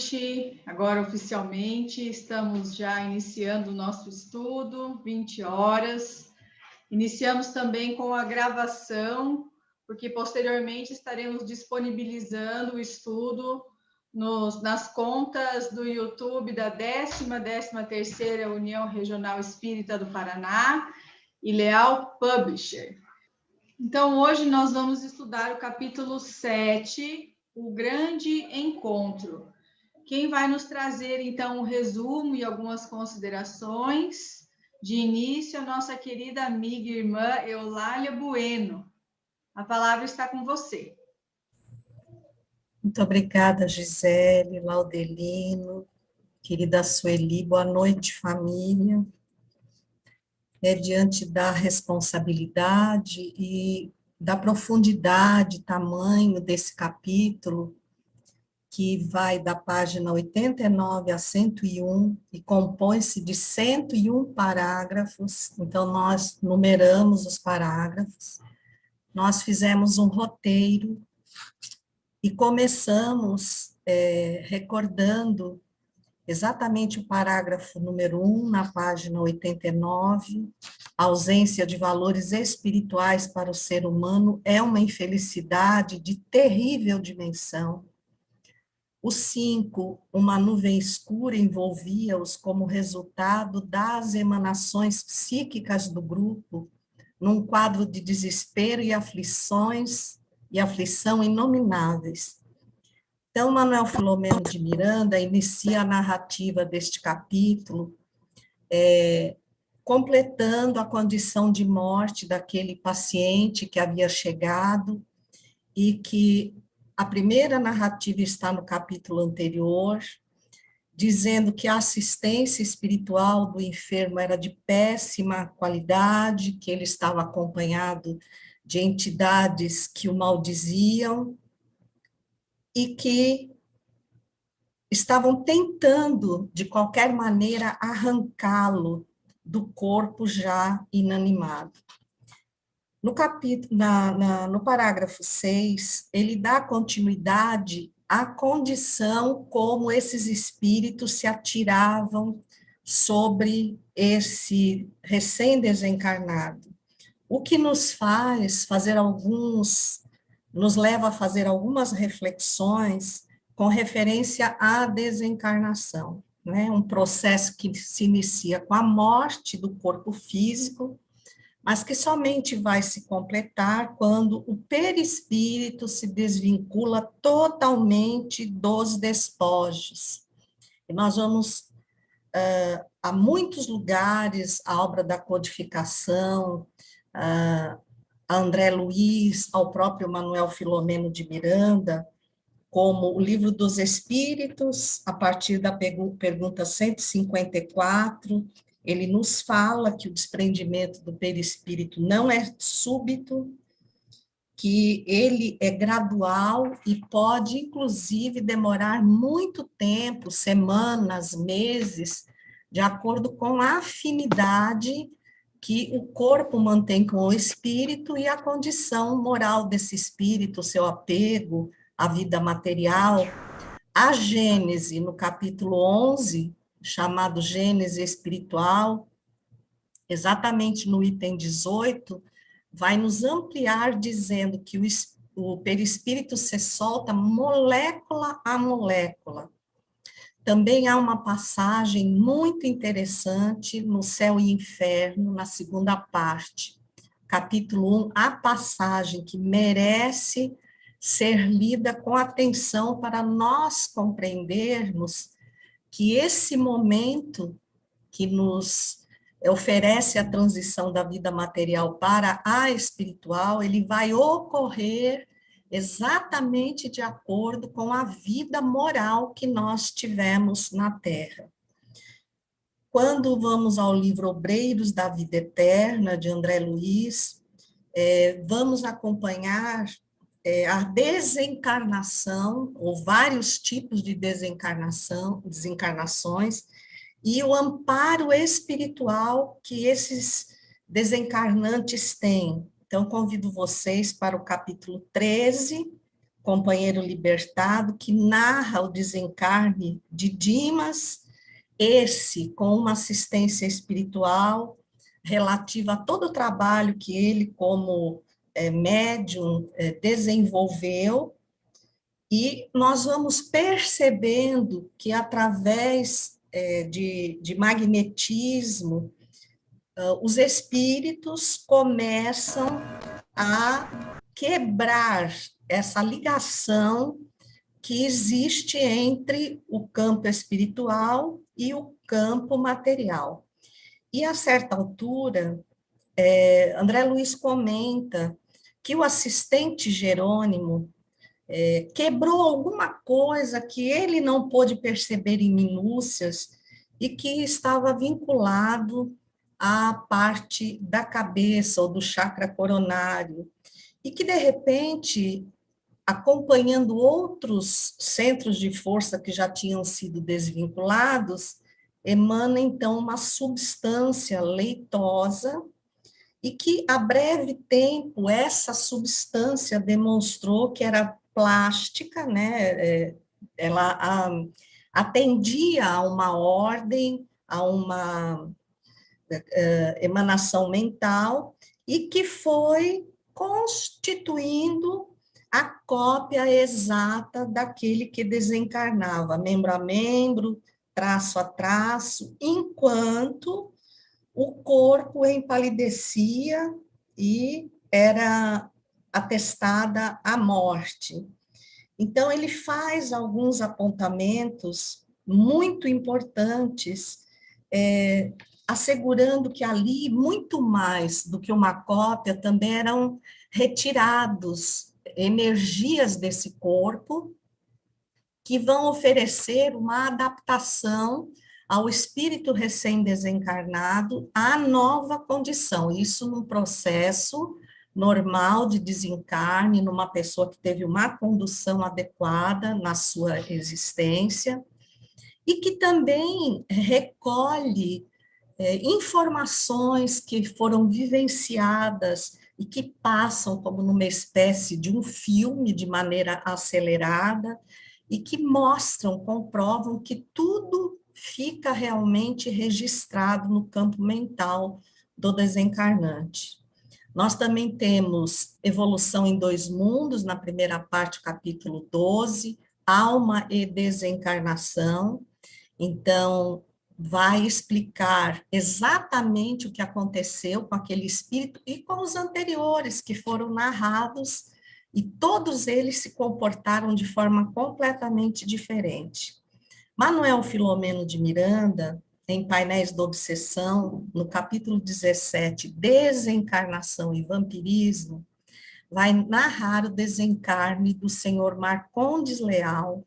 noite. Agora, oficialmente, estamos já iniciando o nosso estudo, 20 horas. Iniciamos também com a gravação, porque posteriormente estaremos disponibilizando o estudo nas contas do YouTube da 13ª União Regional Espírita do Paraná e Leal Publisher. Então, hoje nós vamos estudar o capítulo 7, o grande encontro. Quem vai nos trazer, então, um resumo e algumas considerações de início é a nossa querida amiga e irmã Eulália Bueno. A palavra está com você. Muito obrigada, Gisele, Laudelino, querida Sueli, boa noite, família. Diante da responsabilidade e da profundidade, tamanho desse capítulo, que vai da página 89 a 101 e compõe-se de 101 parágrafos, então nós numeramos os parágrafos, nós fizemos um roteiro e começamos recordando exatamente o parágrafo número 1, na página 89, a ausência de valores espirituais para o ser humano é uma infelicidade de terrível dimensão. O 5, uma nuvem escura envolvia-os como resultado das emanações psíquicas do grupo, num quadro de desespero e aflição inomináveis. Então, Manuel Filomeno de Miranda inicia a narrativa deste capítulo, completando a condição de morte daquele paciente que havia chegado e que a primeira narrativa está no capítulo anterior, dizendo que a assistência espiritual do enfermo era de péssima qualidade, que ele estava acompanhado de entidades que o maldiziam e que estavam tentando, de qualquer maneira, arrancá-lo do corpo já inanimado. No capítulo, no parágrafo 6, ele dá continuidade à condição como esses espíritos se atiravam sobre esse recém-desencarnado. O que nos nos leva a fazer algumas reflexões com referência à desencarnação, né? Um processo que se inicia com a morte do corpo físico, mas que somente vai se completar quando o perispírito se desvincula totalmente dos despojos. E nós vamos, a muitos lugares, a obra da codificação, a André Luiz, ao próprio Manuel Filomeno de Miranda, como o Livro dos Espíritos, a partir da pergunta 154, ele nos fala que o desprendimento do perispírito não é súbito, que ele é gradual e pode, inclusive, demorar muito tempo, semanas, meses, de acordo com a afinidade que o corpo mantém com o espírito e a condição moral desse espírito, seu apego à vida material. A Gênese, no capítulo 11, chamado Gênese Espiritual, exatamente no item 18, vai nos ampliar dizendo que o perispírito se solta molécula a molécula. Também há uma passagem muito interessante no Céu e Inferno, na segunda parte, capítulo 1, a passagem que merece ser lida com atenção para nós compreendermos que esse momento que nos oferece a transição da vida material para a espiritual, ele vai ocorrer exatamente de acordo com a vida moral que nós tivemos na Terra. Quando vamos ao livro Obreiros da Vida Eterna, de André Luiz, vamos acompanhar a desencarnação, ou vários tipos de desencarnações, e o amparo espiritual que esses desencarnantes têm. Então, convido vocês para o capítulo 13, companheiro libertado, que narra o desencarne de Dimas, esse com uma assistência espiritual relativa a todo o trabalho que ele, como médium, desenvolveu, e nós vamos percebendo que, através de magnetismo, os espíritos começam a quebrar essa ligação que existe entre o campo espiritual e o campo material. E, a certa altura, André Luiz comenta que o assistente Jerônimo quebrou alguma coisa que ele não pôde perceber em minúcias e que estava vinculado à parte da cabeça ou do chakra coronário, e que, de repente, acompanhando outros centros de força que já tinham sido desvinculados, emana, então, uma substância leitosa, e que, a breve tempo, essa substância demonstrou que era plástica, né? Ela atendia a uma ordem, a uma emanação mental, e que foi constituindo a cópia exata daquele que desencarnava, membro a membro, traço a traço, enquanto o corpo empalidecia e era atestada a morte. Então, ele faz alguns apontamentos muito importantes, assegurando que ali, muito mais do que uma cópia, também eram retirados energias desse corpo que vão oferecer uma adaptação ao espírito recém-desencarnado à nova condição. Isso num processo normal de desencarne, numa pessoa que teve uma condução adequada na sua existência, e que também recolhe informações que foram vivenciadas e que passam como numa espécie de um filme de maneira acelerada, e que mostram, comprovam que tudo fica realmente registrado no campo mental do desencarnante. Nós também temos Evolução em Dois Mundos, na primeira parte, capítulo 12, Alma e Desencarnação. Então, vai explicar exatamente o que aconteceu com aquele espírito e com os anteriores que foram narrados, e todos eles se comportaram de forma completamente diferente. Manuel Filomeno de Miranda, em Painéis da Obsessão, no capítulo 17, Desencarnação e Vampirismo, vai narrar o desencarne do senhor Marcondes Leal,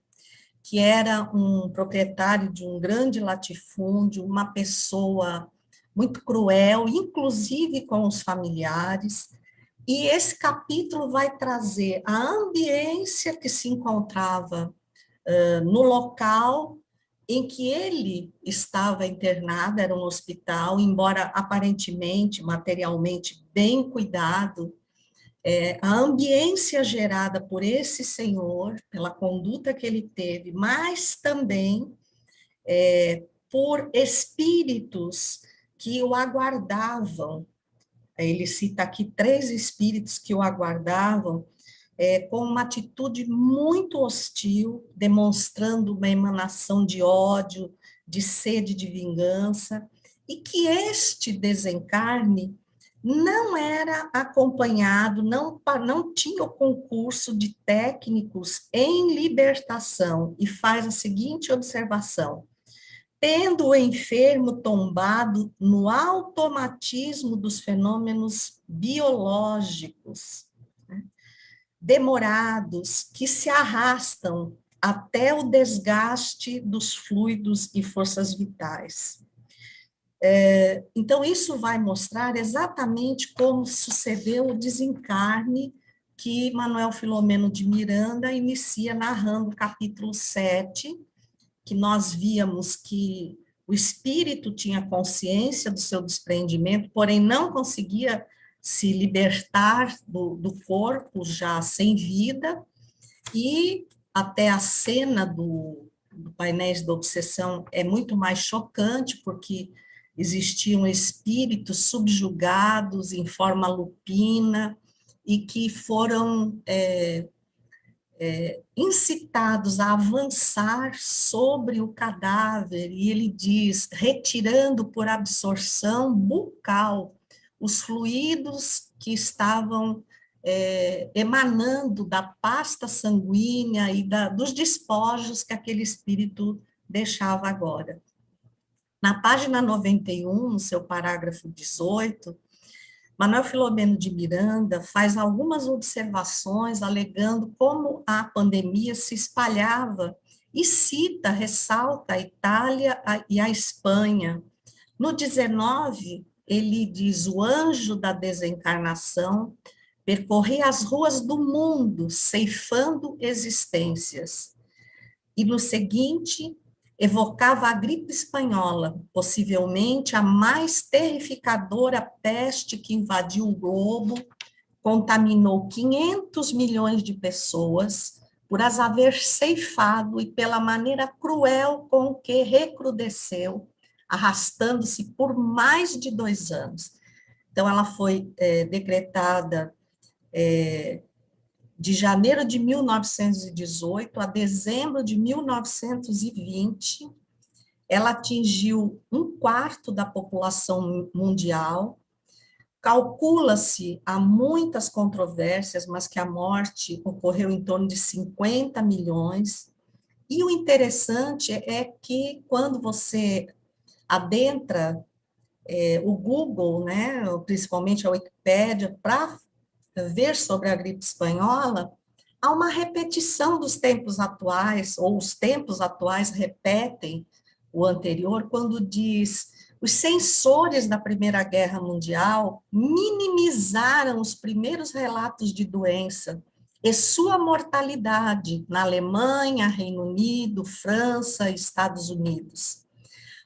que era um proprietário de um grande latifúndio, uma pessoa muito cruel, inclusive com os familiares. E esse capítulo vai trazer a ambiência que se encontrava no local em que ele estava internado, era um hospital, embora aparentemente, materialmente bem cuidado. A ambiência gerada por esse senhor, pela conduta que ele teve, mas também por espíritos que o aguardavam. Ele cita aqui 3 espíritos que o aguardavam, com uma atitude muito hostil, demonstrando uma emanação de ódio, de sede de vingança, e que este desencarne não era acompanhado, não tinha o concurso de técnicos em libertação, e faz a seguinte observação: tendo o enfermo tombado no automatismo dos fenômenos biológicos, demorados, que se arrastam até o desgaste dos fluidos e forças vitais. Então, isso vai mostrar exatamente como sucedeu o desencarne que Manuel Filomeno de Miranda inicia narrando o capítulo 7, que nós víamos que o espírito tinha consciência do seu desprendimento, porém não conseguia se libertar do corpo já sem vida, E até a cena do Painéis da Obsessão é muito mais chocante, porque existiam espíritos subjugados em forma lupina e que foram incitados a avançar sobre o cadáver, e ele diz, retirando por absorção bucal os fluidos que estavam emanando da pasta sanguínea e dos despojos que aquele espírito deixava agora. Na página 91, no seu parágrafo 18, Manuel Filomeno de Miranda faz algumas observações alegando como a pandemia se espalhava e cita, ressalta a Itália e a Espanha. No 19, ele diz, o anjo da desencarnação percorria as ruas do mundo, ceifando existências. E no seguinte, evocava a gripe espanhola, possivelmente a mais terrificadora peste que invadiu o globo, contaminou 500 milhões de pessoas, por as haver ceifado e pela maneira cruel com que recrudesceu, arrastando-se por mais de 2 anos. Então, ela foi decretada de janeiro de 1918 a dezembro de 1920, ela atingiu 1/4 da população mundial. Calcula-se, há muitas controvérsias, mas que a morte ocorreu em torno de 50 milhões. E o interessante é que quando você adentra o Google, né, principalmente a Wikipédia, para ver sobre a gripe espanhola, há uma repetição dos tempos atuais, ou os tempos atuais repetem o anterior, quando diz, os censores da Primeira Guerra Mundial minimizaram os primeiros relatos de doença e sua mortalidade na Alemanha, Reino Unido, França e Estados Unidos.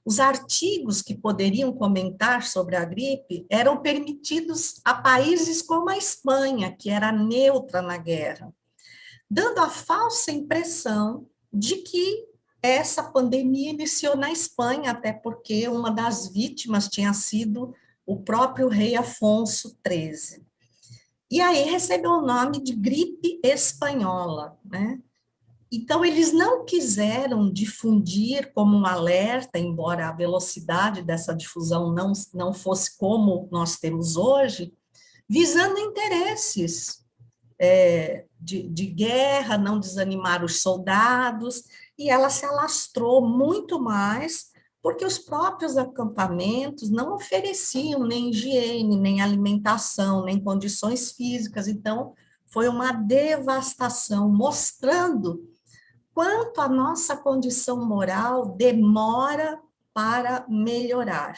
Os artigos que poderiam comentar sobre a gripe eram permitidos a países como a Espanha, que era neutra na guerra, dando a falsa impressão de que essa pandemia iniciou na Espanha, até porque uma das vítimas tinha sido o próprio rei Afonso XIII. E aí recebeu o nome de gripe espanhola, né? Então, eles não quiseram difundir como um alerta, embora a velocidade dessa difusão não fosse como nós temos hoje, visando interesses de guerra, não desanimar os soldados, e ela se alastrou muito mais, porque os próprios acampamentos não ofereciam nem higiene, nem alimentação, nem condições físicas, então foi uma devastação, mostrando quanto a nossa condição moral demora para melhorar.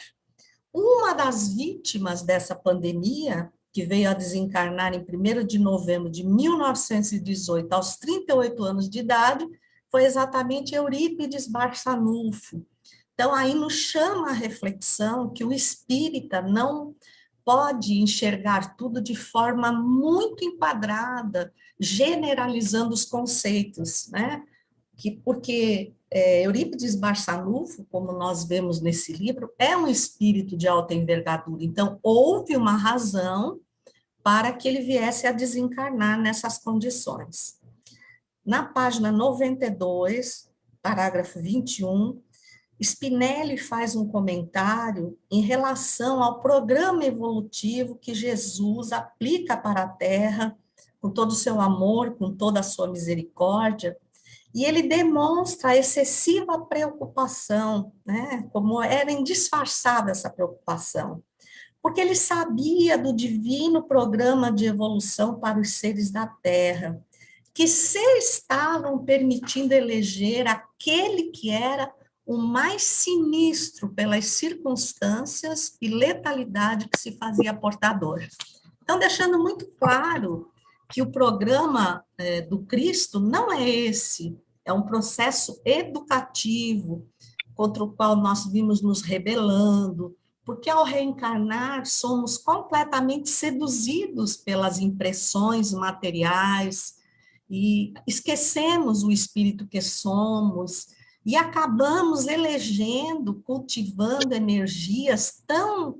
Uma das vítimas dessa pandemia, que veio a desencarnar em 1º de novembro de 1918, aos 38 anos de idade, foi exatamente Eurípides Barçanufo. Então, aí nos chama a reflexão que o espírita não pode enxergar tudo de forma muito enquadrada, generalizando os conceitos, né? Porque Eurípides Barçanufo, como nós vemos nesse livro, é um espírito de alta envergadura. Então, houve uma razão para que ele viesse a desencarnar nessas condições. Na página 92, parágrafo 21, Spinelli faz um comentário em relação ao programa evolutivo que Jesus aplica para a Terra, com todo o seu amor, com toda a sua misericórdia, e ele demonstra a excessiva preocupação, né, como era indisfarçável essa preocupação, porque ele sabia do divino programa de evolução para os seres da Terra, que se estavam permitindo eleger aquele que era o mais sinistro pelas circunstâncias e letalidade que se fazia portador. Então, deixando muito claro que o programa do Cristo não é esse, é um processo educativo contra o qual nós vimos nos rebelando, porque ao reencarnar somos completamente seduzidos pelas impressões materiais e esquecemos o espírito que somos e acabamos elegendo, cultivando energias tão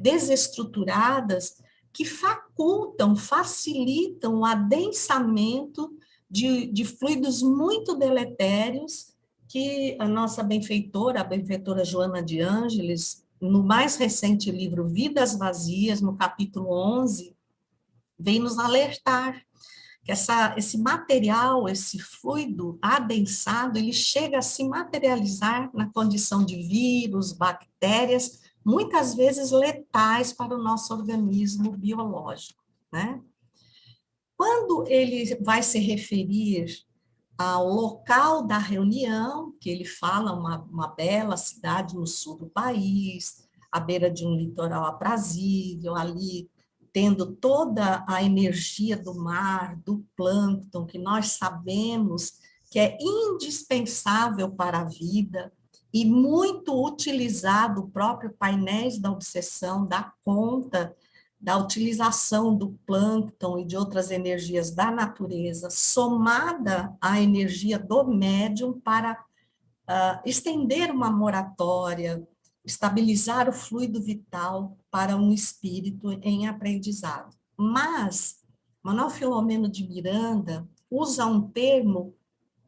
desestruturadas que facilitam o adensamento de fluidos muito deletérios que a nossa benfeitora, a benfeitora Joana de Ângeles, no mais recente livro Vidas Vazias, no capítulo 11, vem nos alertar que esse material, esse fluido adensado, ele chega a se materializar na condição de vírus, bactérias, muitas vezes letais para o nosso organismo biológico, né? Quando ele vai se referir ao local da reunião, que ele fala uma bela cidade no sul do país, à beira de um litoral aprazível, ali tendo toda a energia do mar, do plâncton, que nós sabemos que é indispensável para a vida e muito utilizado, o próprio painéis da obsessão dá conta da utilização do plâncton e de outras energias da natureza, somada à energia do médium para estender uma moratória, estabilizar o fluido vital para um espírito em aprendizado. Mas Manuel Filomeno de Miranda usa um termo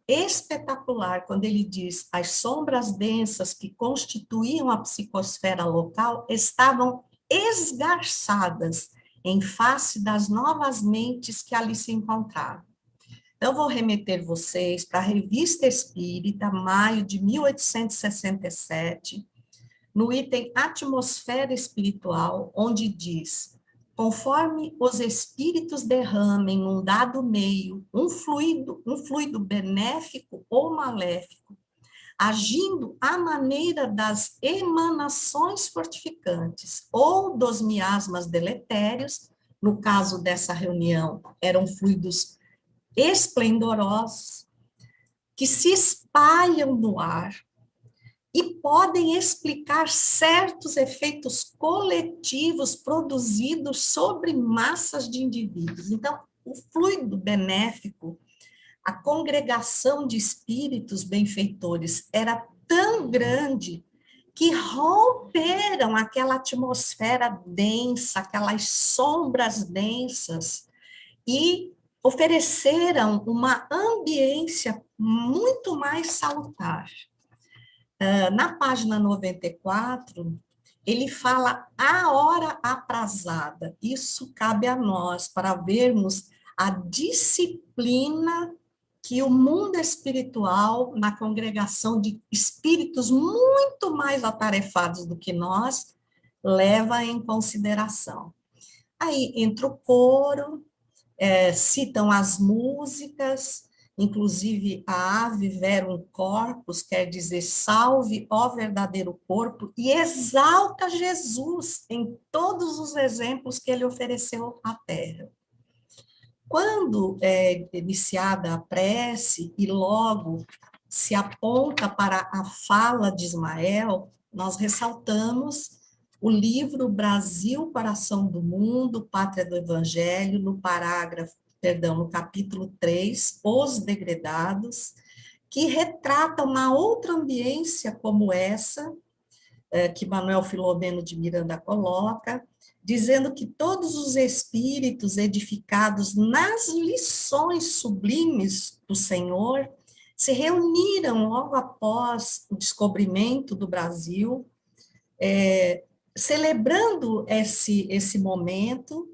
espetacular quando ele diz: as sombras densas que constituíam a psicosfera local estavam esgarçadas em face das novas mentes que ali se encontravam. Então, eu vou remeter vocês para a Revista Espírita, maio de 1867, no item Atmosfera Espiritual, onde diz: conforme os espíritos derramem num dado meio um fluido benéfico ou maléfico, agindo à maneira das emanações fortificantes ou dos miasmas deletérios, no caso dessa reunião, eram fluidos esplendorosos, que se espalham no ar e podem explicar certos efeitos coletivos produzidos sobre massas de indivíduos. Então, o fluido benéfico, a congregação de espíritos benfeitores era tão grande que romperam aquela atmosfera densa, aquelas sombras densas, e ofereceram uma ambiência muito mais salutar. Na página 94, ele fala a hora aprazada. Isso cabe a nós para vermos a disciplina que o mundo espiritual, na congregação de espíritos muito mais atarefados do que nós, leva em consideração. Aí entra o coro, citam as músicas, inclusive a Ave Verum Corpus, quer dizer, salve, ó verdadeiro corpo, e exalta Jesus em todos os exemplos que ele ofereceu à Terra. Quando é iniciada a prece e logo se aponta para a fala de Ismael, nós ressaltamos o livro Brasil, Coração do Mundo, Pátria do Evangelho, no capítulo 3, Os Degredados, que retrata uma outra ambiência como essa, que Manuel Filomeno de Miranda coloca, dizendo que todos os espíritos edificados nas lições sublimes do Senhor se reuniram logo após o descobrimento do Brasil, celebrando esse momento,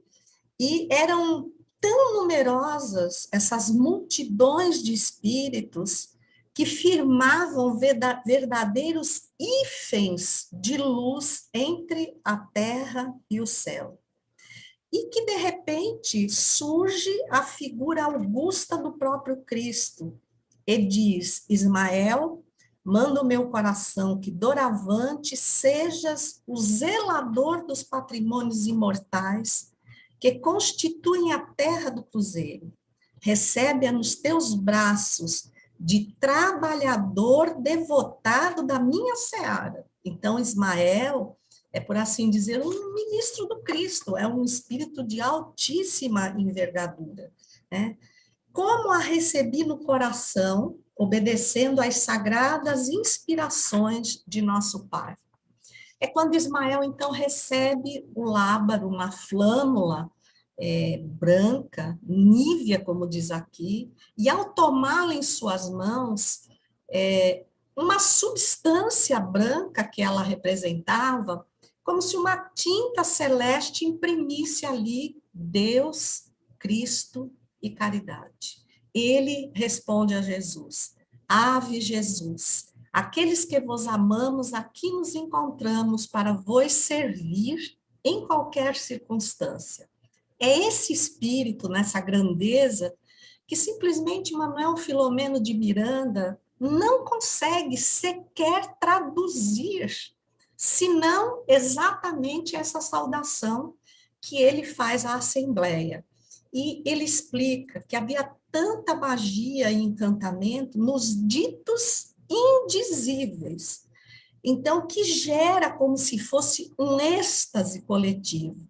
e eram tão numerosas essas multidões de espíritos que firmavam verdadeiros hífens de luz entre a terra e o céu. E que, de repente, surge a figura augusta do próprio Cristo, e diz: Ismael, manda o meu coração que doravante sejas o zelador dos patrimônios imortais que constituem a terra do cruzeiro. Recebe-a nos teus braços de trabalhador devotado da minha seara. Então, Ismael é, por assim dizer, um ministro do Cristo, é um espírito de altíssima envergadura, né? como a recebi no coração, obedecendo às sagradas inspirações de nosso Pai. É quando Ismael, então, recebe o lábaro, uma flâmula branca, nívea, como diz aqui, e ao tomá-la em suas mãos, uma substância branca que ela representava, como se uma tinta celeste imprimisse ali Deus, Cristo e caridade. Ele responde a Jesus: Ave Jesus, aqueles que vos amamos, aqui nos encontramos para vos servir em qualquer circunstância. É esse espírito, nessa grandeza, que simplesmente Manuel Filomeno de Miranda não consegue sequer traduzir, senão exatamente essa saudação que ele faz à Assembleia. E ele explica que havia tanta magia e encantamento nos ditos indizíveis, então que gera como se fosse um êxtase coletivo.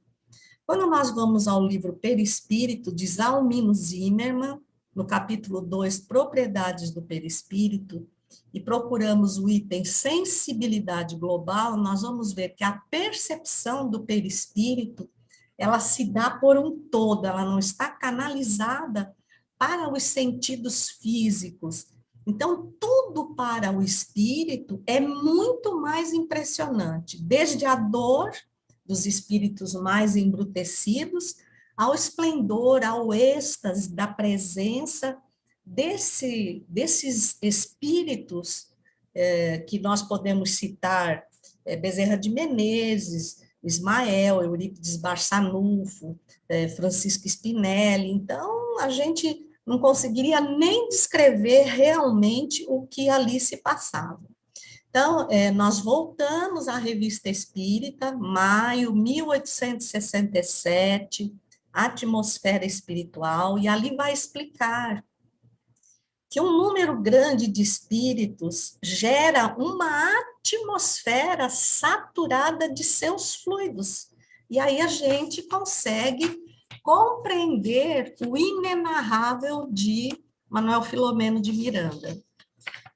Quando nós vamos ao livro Perispírito, de Zalmino Zimmermann, no capítulo 2, Propriedades do Perispírito, e procuramos o item Sensibilidade Global, nós vamos ver que a percepção do perispírito, ela se dá por um todo, ela não está canalizada para os sentidos físicos. Então, tudo para o espírito é muito mais impressionante, desde a dor dos espíritos mais embrutecidos, ao esplendor, ao êxtase da presença desses espíritos que nós podemos citar, Bezerra de Menezes, Ismael, Eurípides Barçanufo, Francisco Spinelli. Então, a gente não conseguiria nem descrever realmente o que ali se passava. Então, nós voltamos à Revista Espírita, maio 1867, Atmosfera Espiritual, e ali vai explicar que um número grande de espíritos gera uma atmosfera saturada de seus fluidos. E aí a gente consegue compreender o inenarrável de Manuel Filomeno de Miranda.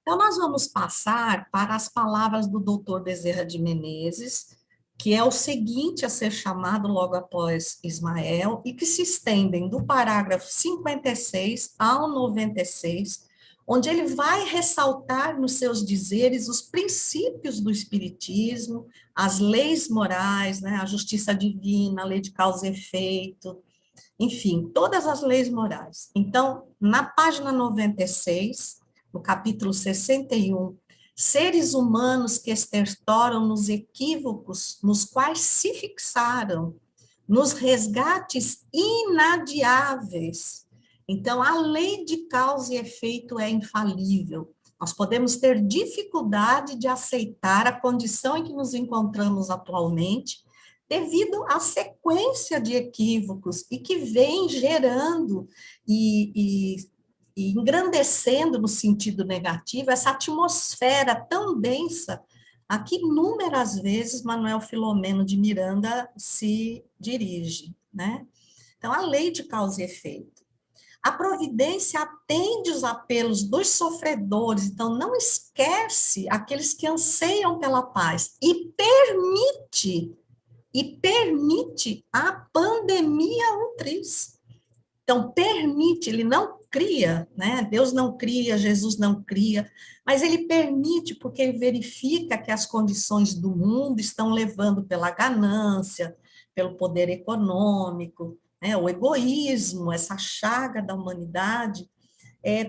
Então, nós vamos passar para as palavras do doutor Bezerra de Menezes, que é o seguinte a ser chamado logo após Ismael, e que se estendem do parágrafo 56 ao 96, onde ele vai ressaltar nos seus dizeres os princípios do espiritismo, as leis morais, né, a justiça divina, a lei de causa e efeito, enfim, todas as leis morais. Então, na página 96, no capítulo 61, seres humanos que estertoram nos equívocos nos quais se fixaram, nos resgates inadiáveis. Então, a lei de causa e efeito é infalível. Nós podemos ter dificuldade de aceitar a condição em que nos encontramos atualmente, devido à sequência de equívocos e que vem gerando e engrandecendo no sentido negativo essa atmosfera tão densa a que inúmeras vezes Manuel Filomeno de Miranda se dirige, né? Então, a lei de causa e efeito. A providência atende os apelos dos sofredores, então não esquece aqueles que anseiam pela paz e permite a pandemia ultris. Então, permite, ele não cria, né? Deus não cria, Jesus não cria, mas ele permite porque ele verifica que as condições do mundo estão levando pela ganância, pelo poder econômico, né? O egoísmo, essa chaga da humanidade,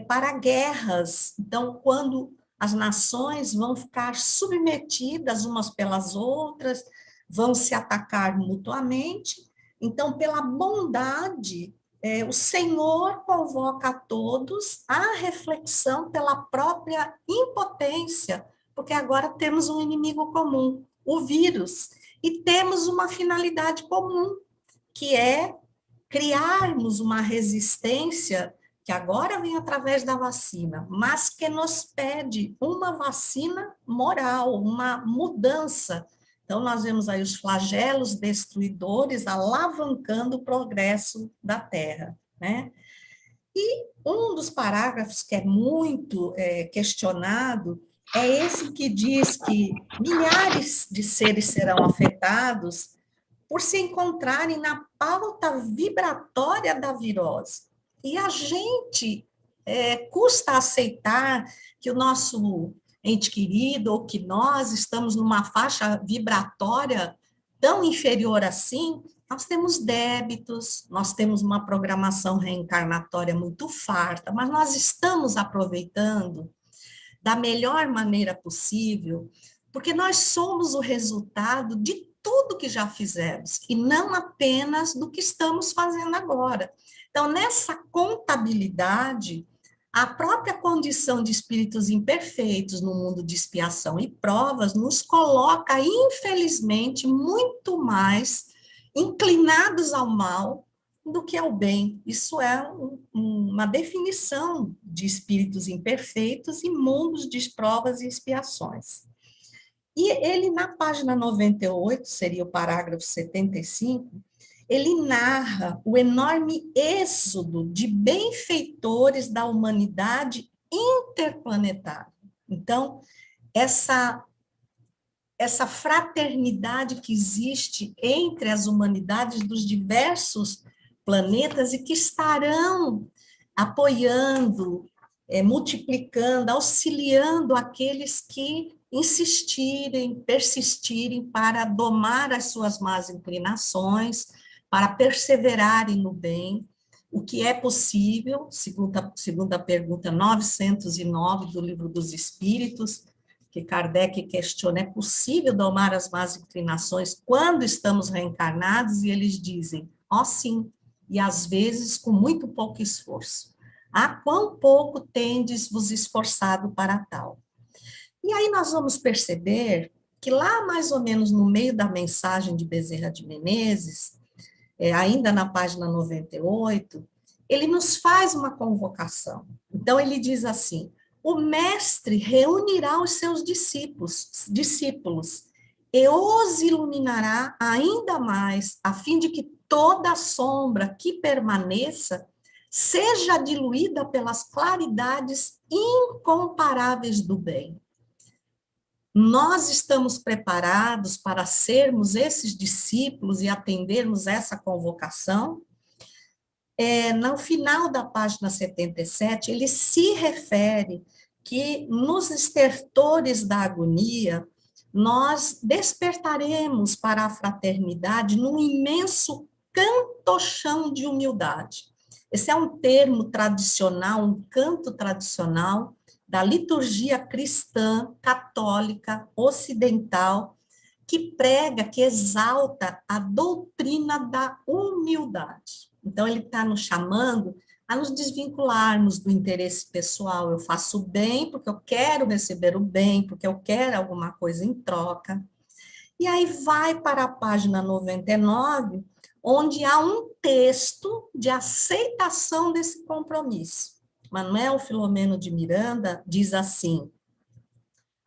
para guerras. Então, quando as nações vão ficar submetidas umas pelas outras, vão se atacar mutuamente, então, pela bondade, o Senhor convoca a todos à reflexão pela própria impotência, porque agora temos um inimigo comum, o vírus, e temos uma finalidade comum, que é criarmos uma resistência que agora vem através da vacina, mas que nos pede uma vacina moral, uma mudança. Então, nós vemos aí os flagelos destruidores alavancando o progresso da Terra, né? Um dos parágrafos que é muito questionado é esse que diz que milhares de seres serão afetados por se encontrarem na pauta vibratória da virose. E a gente custa aceitar que o nosso ente querido ou que nós estamos numa faixa vibratória tão inferior assim. Nós temos débitos, nós temos uma programação reencarnatória muito farta, mas nós estamos aproveitando da melhor maneira possível, porque nós somos o resultado de tudo que já fizemos, e não apenas do que estamos fazendo agora. Então, nessa contabilidade, a própria condição de espíritos imperfeitos no mundo de expiação e provas nos coloca, infelizmente, muito mais inclinados ao mal do que ao bem. Isso é uma definição de espíritos imperfeitos e mundos de provas e expiações. E ele, na página 98, seria o parágrafo 75, ele narra o enorme êxodo de benfeitores da humanidade interplanetária. Então, essa fraternidade que existe entre as humanidades dos diversos planetas e que estarão apoiando, multiplicando, auxiliando aqueles que insistirem, persistirem para domar as suas más inclinações, para perseverarem no bem, o que é possível, segundo a pergunta 909 do Livro dos Espíritos, que Kardec questiona, é possível domar as más inclinações quando estamos reencarnados? E eles dizem, sim, e às vezes com muito pouco esforço. Quão pouco tendes vos esforçado para tal? E aí nós vamos perceber que lá mais ou menos no meio da mensagem de Bezerra de Menezes, ainda na página 98, ele nos faz uma convocação. Então ele diz assim, o mestre reunirá os seus discípulos e os iluminará ainda mais, a fim de que toda sombra que permaneça seja diluída pelas claridades incomparáveis do bem. Nós estamos preparados para sermos esses discípulos e atendermos essa convocação? No final da página 77, ele se refere que nos estertores da agonia, nós despertaremos para a fraternidade num imenso cantochão de humildade. Esse é um termo tradicional, um canto tradicional da liturgia cristã, católica, ocidental, que prega, que exalta a doutrina da humildade. Então, ele está nos chamando a nos desvincularmos do interesse pessoal. Eu faço o bem porque eu quero receber o bem, porque eu quero alguma coisa em troca. E aí vai para a página 99, onde há um texto de aceitação desse compromisso. Manuel Filomeno de Miranda diz assim,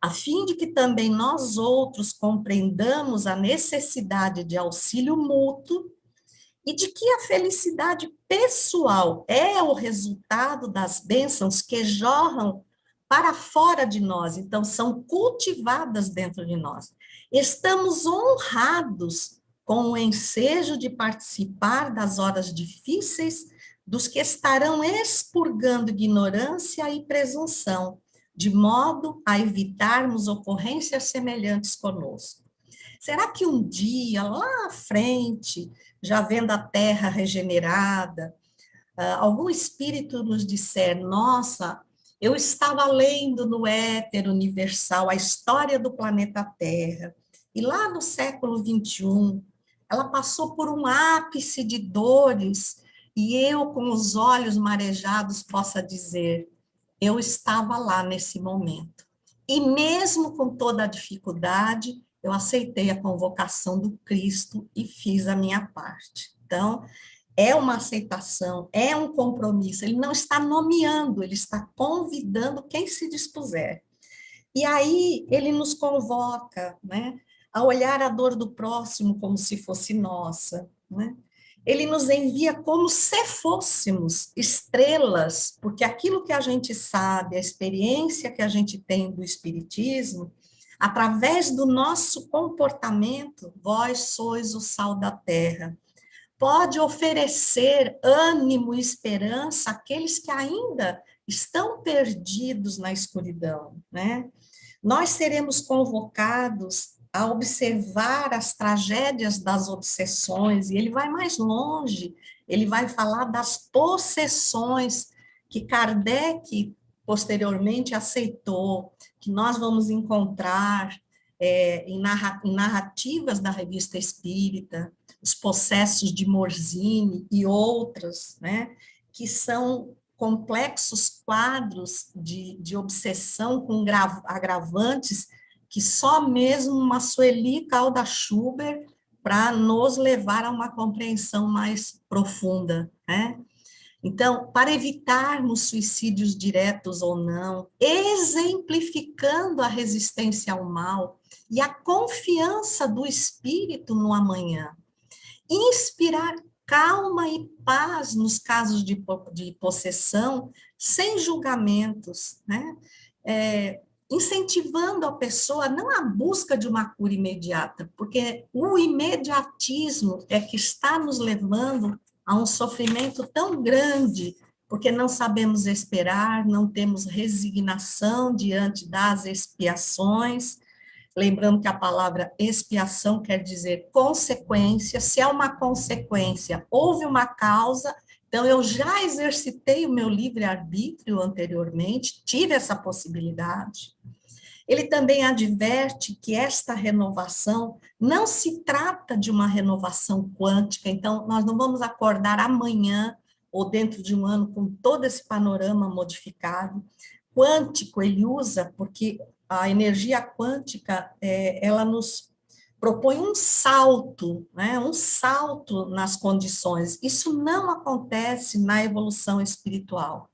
a fim de que também nós outros compreendamos a necessidade de auxílio mútuo e de que a felicidade pessoal é o resultado das bênçãos que jorram para fora de nós, então são cultivadas dentro de nós. Estamos honrados com o ensejo de participar das horas difíceis dos que estarão expurgando ignorância e presunção, de modo a evitarmos ocorrências semelhantes conosco. Será que um dia, lá à frente, já vendo a Terra regenerada, algum espírito nos disser, nossa, eu estava lendo no éter universal a história do planeta Terra, e lá no século XXI, ela passou por um ápice de dores, e eu, com os olhos marejados, possa dizer, eu estava lá nesse momento. E mesmo com toda a dificuldade, eu aceitei a convocação do Cristo e fiz a minha parte. Então, é uma aceitação, é um compromisso. Ele não está nomeando, ele está convidando quem se dispuser. E aí, ele nos convoca, né, a olhar a dor do próximo como se fosse nossa, né? Ele nos envia como se fôssemos estrelas, porque aquilo que a gente sabe, a experiência que a gente tem do Espiritismo, através do nosso comportamento, vós sois o sal da terra, pode oferecer ânimo e esperança àqueles que ainda estão perdidos na escuridão, né? Nós seremos convocados a observar as tragédias das obsessões, e ele vai mais longe, ele vai falar das possessões que Kardec posteriormente aceitou, que nós vamos encontrar em narrativas da Revista Espírita, os possessos de Morzine e outras, né, que são complexos quadros de obsessão com agravantes que só mesmo uma Sueli Calda Schubert para nos levar a uma compreensão mais profunda, né? Então, para evitarmos suicídios diretos ou não, exemplificando a resistência ao mal e a confiança do espírito no amanhã, inspirar calma e paz nos casos de possessão, sem julgamentos, né? Incentivando a pessoa não à busca de uma cura imediata, porque o imediatismo é que está nos levando a um sofrimento tão grande, porque não sabemos esperar, não temos resignação diante das expiações. Lembrando que a palavra expiação quer dizer consequência. Se é uma consequência, houve uma causa. Então, eu já exercitei o meu livre-arbítrio anteriormente, tive essa possibilidade. Ele também adverte que esta renovação não se trata de uma renovação quântica, então, nós não vamos acordar amanhã ou dentro de um ano com todo esse panorama modificado. Quântico ele usa porque a energia quântica, ela nos propõe um salto, né? Um salto nas condições. Isso não acontece na evolução espiritual.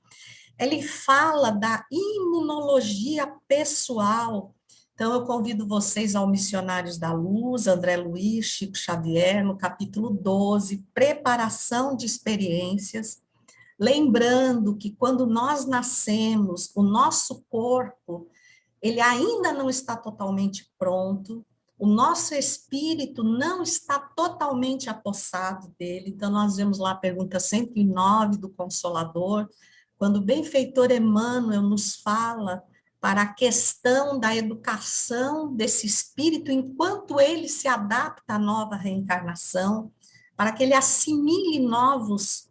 Ele fala da imunologia pessoal. Então, eu convido vocês ao Missionários da Luz, André Luiz, Chico Xavier, no capítulo 12, Preparação de Experiências, lembrando que quando nós nascemos, o nosso corpo, ele ainda não está totalmente pronto, o nosso espírito não está totalmente apossado dele. Então, nós vemos lá a pergunta 109 do Consolador, quando o benfeitor Emmanuel nos fala para a questão da educação desse espírito enquanto ele se adapta à nova reencarnação, para que ele assimile novas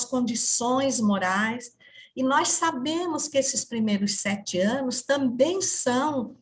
condições morais. E nós sabemos que esses primeiros 7 anos também são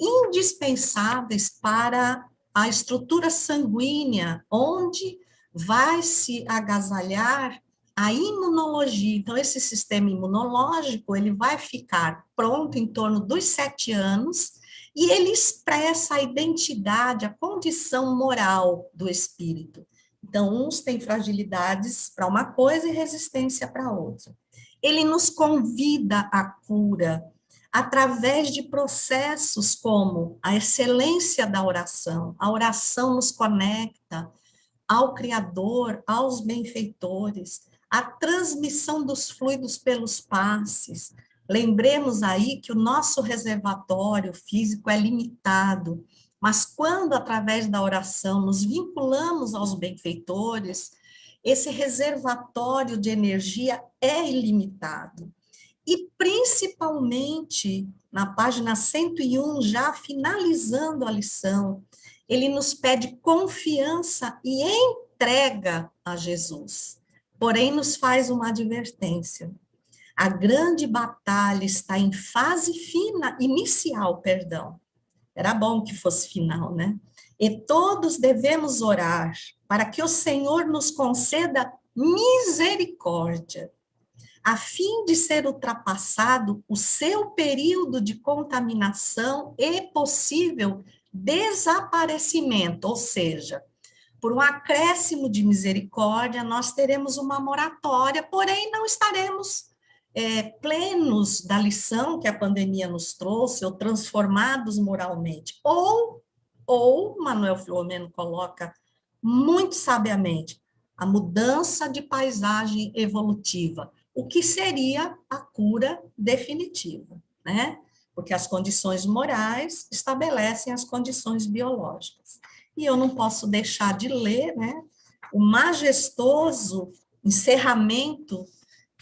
indispensáveis para a estrutura sanguínea, onde vai se agasalhar a imunologia. Então, esse sistema imunológico, ele vai ficar pronto em torno dos 7 anos, e ele expressa a identidade, a condição moral do espírito. Então, uns têm fragilidades para uma coisa e resistência para outra. Ele nos convida à cura, através de processos como a excelência da oração. A oração nos conecta ao Criador, aos benfeitores, a transmissão dos fluidos pelos passes. Lembremos aí que o nosso reservatório físico é limitado, mas quando, através da oração, nos vinculamos aos benfeitores, esse reservatório de energia é ilimitado. E, principalmente, na página 101, já finalizando a lição, ele nos pede confiança e entrega a Jesus. Porém, nos faz uma advertência. A grande batalha está em fase inicial. Era bom que fosse final, né? E todos devemos orar para que o Senhor nos conceda misericórdia, a fim de ser ultrapassado o seu período de contaminação e possível desaparecimento, ou seja, por um acréscimo de misericórdia, nós teremos uma moratória, porém não estaremos plenos da lição que a pandemia nos trouxe, ou transformados moralmente. Ou Manuel Filomeno coloca muito sabiamente, a mudança de paisagem evolutiva, o que seria a cura definitiva, né? Porque as condições morais estabelecem as condições biológicas. E eu não posso deixar de ler, né, o majestoso encerramento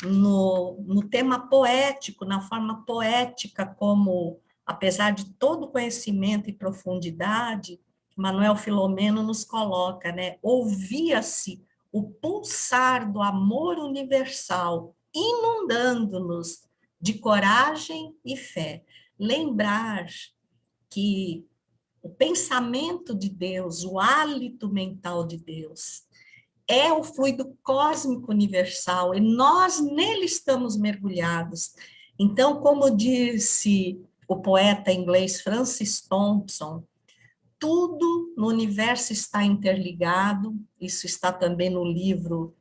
no tema poético, na forma poética, como, apesar de todo o conhecimento e profundidade, Manuel Filomeno nos coloca, né, ouvia-se o pulsar do amor universal, inundando-nos de coragem e fé. Lembrar que o pensamento de Deus, o hálito mental de Deus, é o fluido cósmico universal, e nós nele estamos mergulhados. Então, como disse o poeta inglês Francis Thompson, tudo no universo está interligado, isso está também no livro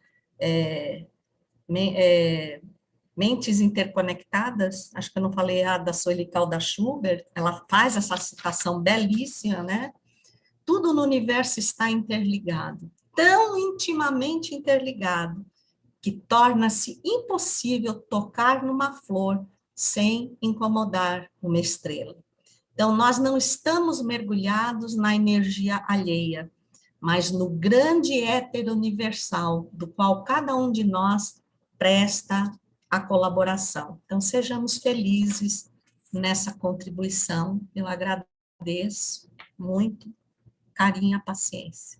Mentes Interconectadas, acho que eu não falei errado, da Soeli Calda Schubert, ela faz essa citação belíssima, né? Tudo no universo está interligado, tão intimamente interligado, que torna-se impossível tocar numa flor sem incomodar uma estrela. Então, nós não estamos mergulhados na energia alheia, mas no grande éter universal, do qual cada um de nós presta a colaboração. Então, sejamos felizes nessa contribuição. Eu agradeço muito, carinho e paciência.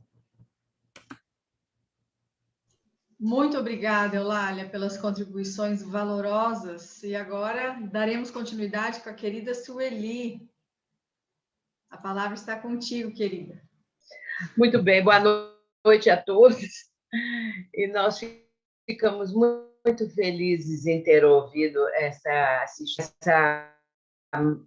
Muito obrigada, Eulália, pelas contribuições valorosas. E agora daremos continuidade com a querida Sueli. A palavra está contigo, querida. Muito bem, boa noite a todos. E nós ficamos muito felizes em ter ouvido essa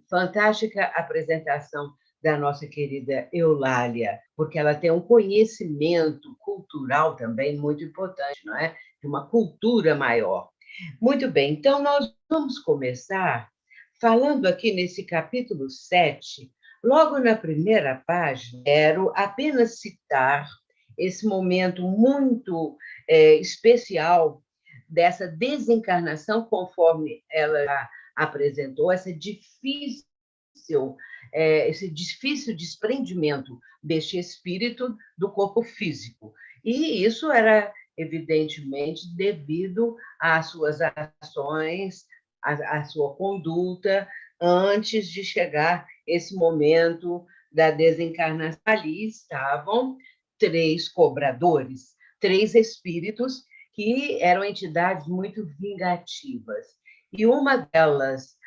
fantástica apresentação da nossa querida Eulália, porque ela tem um conhecimento cultural também muito importante, não é? De uma cultura maior. Muito bem, então nós vamos começar falando aqui nesse capítulo 7, logo na primeira página. Quero apenas citar esse momento muito especial dessa desencarnação, conforme ela apresentou, esse difícil desprendimento deste espírito do corpo físico. E isso era, evidentemente, devido às suas ações, à sua conduta, antes de chegar esse momento da desencarnação. Ali estavam 3 cobradores, 3 espíritos que eram entidades muito vingativas. E uma delas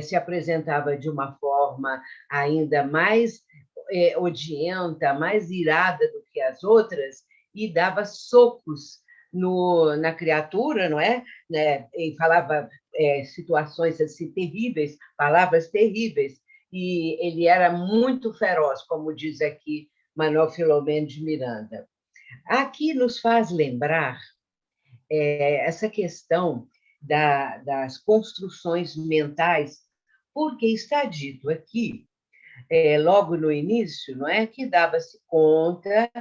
se apresentava de uma forma ainda mais odienta, mais irada do que as outras, e dava socos na criatura, não é? E falava situações assim, terríveis, palavras terríveis, e ele era muito feroz, como diz aqui Manuel Filomeno de Miranda. Aqui nos faz lembrar essa questão das construções mentais, porque está dito aqui, logo no início, não é, que dava-se conta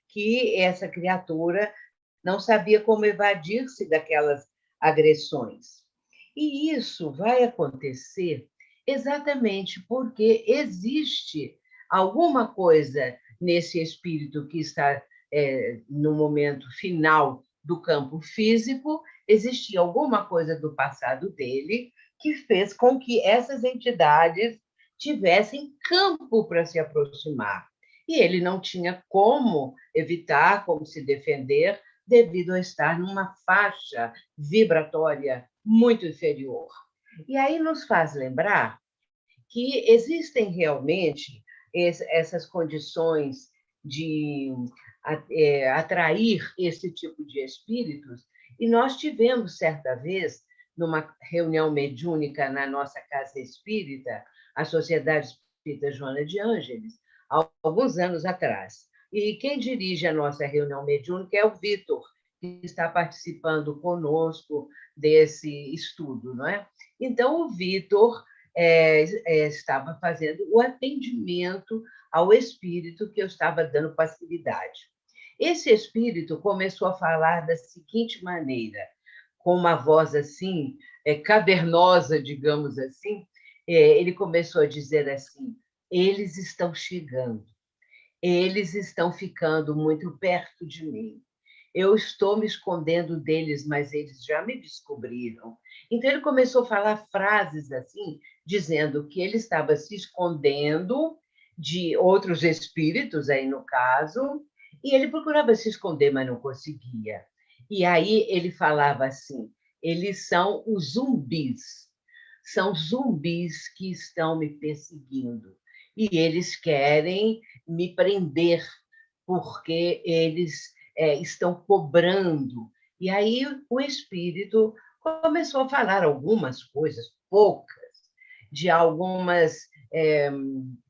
que essa criatura não sabia como evadir-se daquelas agressões. E isso vai acontecer exatamente porque existe alguma coisa nesse espírito que está no momento final do campo físico, existia alguma coisa do passado dele que fez com que essas entidades tivessem campo para se aproximar. E ele não tinha como evitar, como se defender, devido a estar numa faixa vibratória muito inferior. E aí nos faz lembrar que existem realmente essas condições de atrair esse tipo de espíritos, e nós tivemos, certa vez, numa reunião mediúnica na nossa casa espírita, a Sociedade Espírita Joana de Ângeles, há alguns anos atrás. E quem dirige a nossa reunião mediúnica é o Vitor, que está participando conosco desse estudo, não é? Então, o Vitor estava fazendo o atendimento ao espírito que eu estava dando passividade. Esse espírito começou a falar da seguinte maneira, com uma voz assim, cavernosa, digamos assim, ele começou a dizer assim: eles estão chegando, eles estão ficando muito perto de mim. Eu estou me escondendo deles, mas eles já me descobriram. Então, ele começou a falar frases assim, dizendo que ele estava se escondendo de outros espíritos, aí no caso, e ele procurava se esconder, mas não conseguia. E aí ele falava assim: eles são os zumbis, são zumbis que estão me perseguindo, e eles querem me prender, porque eles estão cobrando. E aí o espírito começou a falar algumas coisas, poucas, de algumas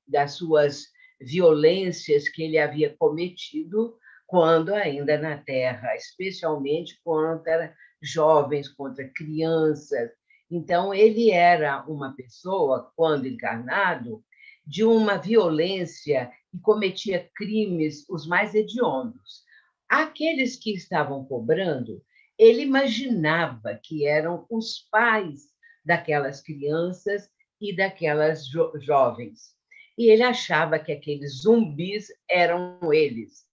das suas violências que ele havia cometido quando ainda na Terra, especialmente contra jovens, contra crianças. Então, ele era uma pessoa, quando encarnado, de uma violência e cometia crimes os mais hediondos. Aqueles que estavam cobrando, ele imaginava que eram os pais daquelas crianças e daquelas jovens. E ele achava que aqueles zumbis eram eles.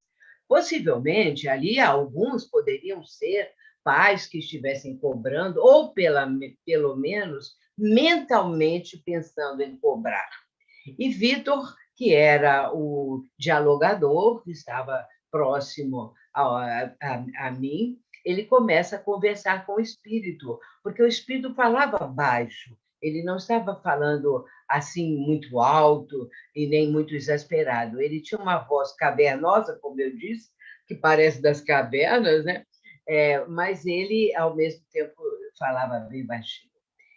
Possivelmente, ali, alguns poderiam ser pais que estivessem cobrando, ou pelo menos mentalmente pensando em cobrar. E Vitor, que era o dialogador, que estava próximo a mim, ele começa a conversar com o espírito, porque o espírito falava baixo, ele não estava falando assim muito alto e nem muito exasperado. Ele tinha uma voz cavernosa, como eu disse, que parece das cavernas, né? Mas ele, ao mesmo tempo, falava bem baixinho.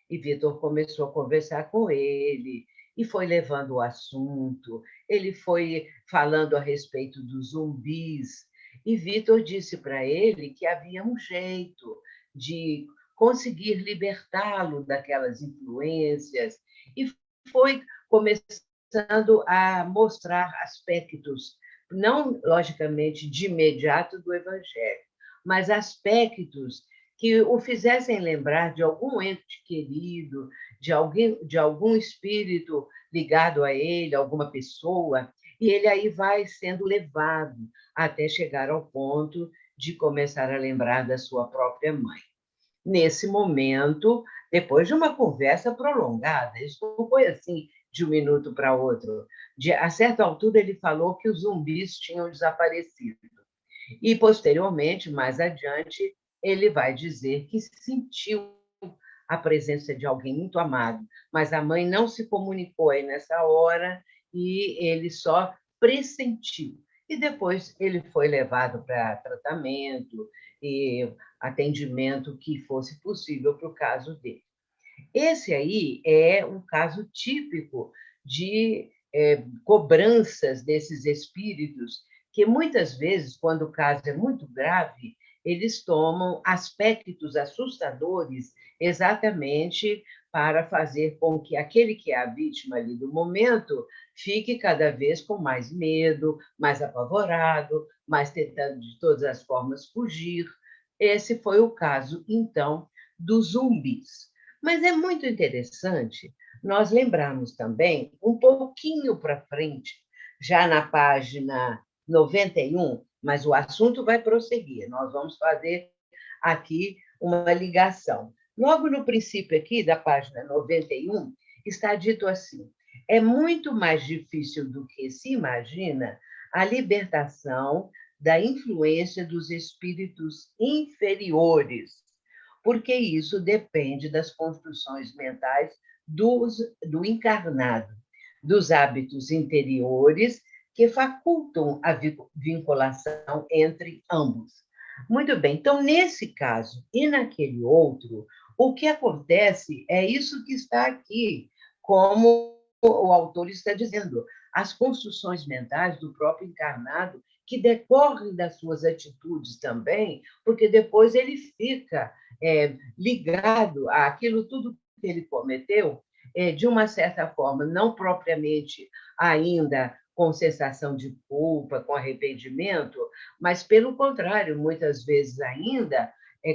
E Vitor começou a conversar com ele, e foi levando o assunto, ele foi falando a respeito dos zumbis, e Vitor disse para ele que havia um jeito de conseguir libertá-lo daquelas influências, e foi começando a mostrar aspectos, não logicamente de imediato do Evangelho, mas aspectos que o fizessem lembrar de algum ente querido, de algum espírito ligado a ele, alguma pessoa, e ele aí vai sendo levado até chegar ao ponto de começar a lembrar da sua própria mãe. Nesse momento, depois de uma conversa prolongada, isso não foi assim de um minuto para outro. A certa altura, ele falou que os zumbis tinham desaparecido. E, posteriormente, mais adiante, ele vai dizer que sentiu a presença de alguém muito amado, mas a mãe não se comunicou aí nessa hora e ele só pressentiu. E depois ele foi levado para tratamento e atendimento que fosse possível para o caso dele. Esse aí é um caso típico de cobranças desses espíritos, que muitas vezes, quando o caso é muito grave, eles tomam aspectos assustadores exatamente para fazer com que aquele que é a vítima ali do momento fique cada vez com mais medo, mais apavorado, mais tentando de todas as formas fugir. Esse foi o caso, então, dos zumbis. Mas é muito interessante nós lembrarmos também, um pouquinho para frente, já na página 91, mas o assunto vai prosseguir, nós vamos fazer aqui uma ligação. Logo no princípio aqui da página 91, está dito assim: é muito mais difícil do que se imagina a libertação da influência dos espíritos inferiores, porque isso depende das construções mentais do encarnado, dos hábitos interiores que facultam a vinculação entre ambos. Muito bem, então, nesse caso e naquele outro, o que acontece é isso que está aqui, como o autor está dizendo, as construções mentais do próprio encarnado, que decorrem das suas atitudes também, porque depois ele fica ligado àquilo tudo que ele cometeu, de uma certa forma, não propriamente ainda com sensação de culpa, com arrependimento, mas, pelo contrário, muitas vezes ainda,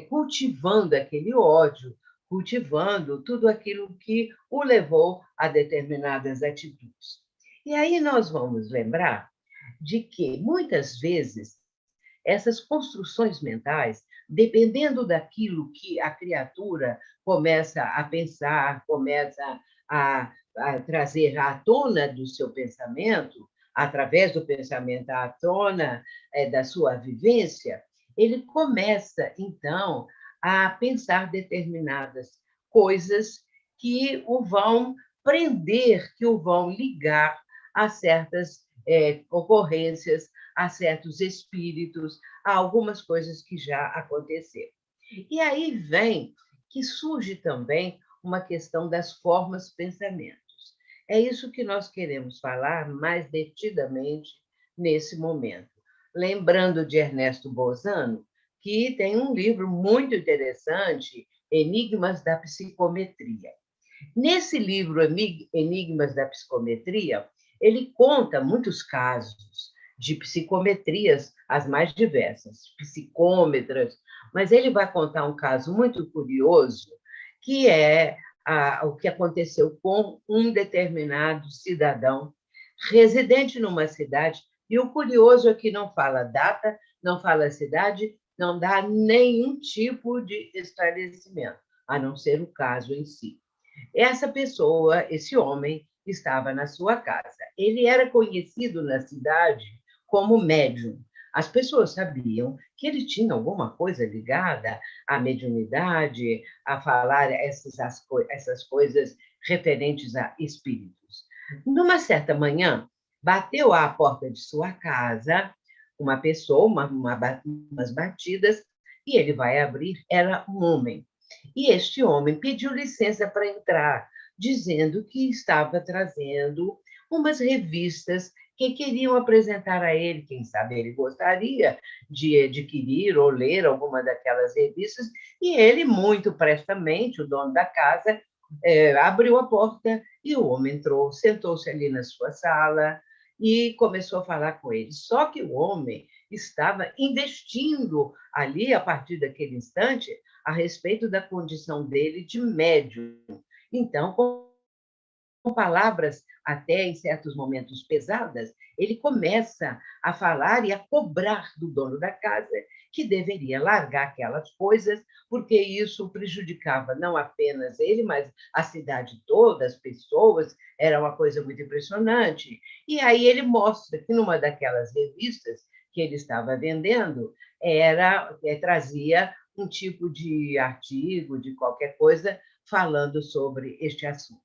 cultivando aquele ódio, cultivando tudo aquilo que o levou a determinadas atitudes. E aí nós vamos lembrar de que, muitas vezes, essas construções mentais, dependendo daquilo que a criatura começa a pensar, começa a trazer à tona do seu pensamento, através do pensamento à tona da sua vivência, ele começa, então, a pensar determinadas coisas que o vão prender, que o vão ligar a certas ocorrências, a certos espíritos, a algumas coisas que já aconteceram. E aí vem que surge também uma questão das formas pensamentos. É isso que nós queremos falar mais detidamente nesse momento. Lembrando de Ernesto Bozano, que tem um livro muito interessante, Enigmas da Psicometria. Nesse livro, Enigmas da Psicometria, ele conta muitos casos de psicometrias, as mais diversas, psicômetras, mas ele vai contar um caso muito curioso, que é o que aconteceu com um determinado cidadão residente numa cidade, e o curioso é que não fala data, não fala cidade, não dá nenhum tipo de esclarecimento, a não ser o caso em si. Essa pessoa, esse homem, estava na sua casa. Ele era conhecido na cidade como médium. As pessoas sabiam que ele tinha alguma coisa ligada à mediunidade, a falar essas coisas referentes a espíritos. Numa certa manhã, bateu à porta de sua casa uma pessoa, umas batidas, e ele vai abrir, era um homem. E este homem pediu licença para entrar, dizendo que estava trazendo umas revistas que queriam apresentar a ele, quem sabe ele gostaria de adquirir ou ler alguma daquelas revistas, e ele, muito prestamente, o dono da casa, abriu a porta e o homem entrou, sentou-se ali na sua sala e começou a falar com ele. Só que o homem estava investindo ali, a partir daquele instante, a respeito da condição dele de médium. Então, com palavras até em certos momentos pesadas, ele começa a falar e a cobrar do dono da casa que deveria largar aquelas coisas, porque isso prejudicava não apenas ele, mas a cidade toda, as pessoas, era uma coisa muito impressionante. E aí ele mostra que numa daquelas revistas que ele estava vendendo, trazia um tipo de artigo, de qualquer coisa, falando sobre este assunto.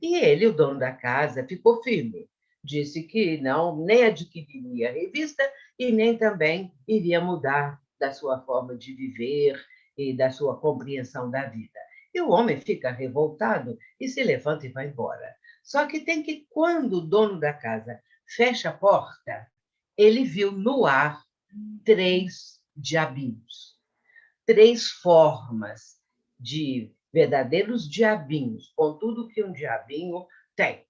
E ele, o dono da casa, ficou firme. Disse que não, nem adquiriria a revista e nem também iria mudar da sua forma de viver e da sua compreensão da vida. E o homem fica revoltado e se levanta e vai embora. Só que tem que, quando o dono da casa fecha a porta, ele viu no ar 3 diabinhos, 3 formas de verdadeiros diabinhos, com tudo que um diabinho tem.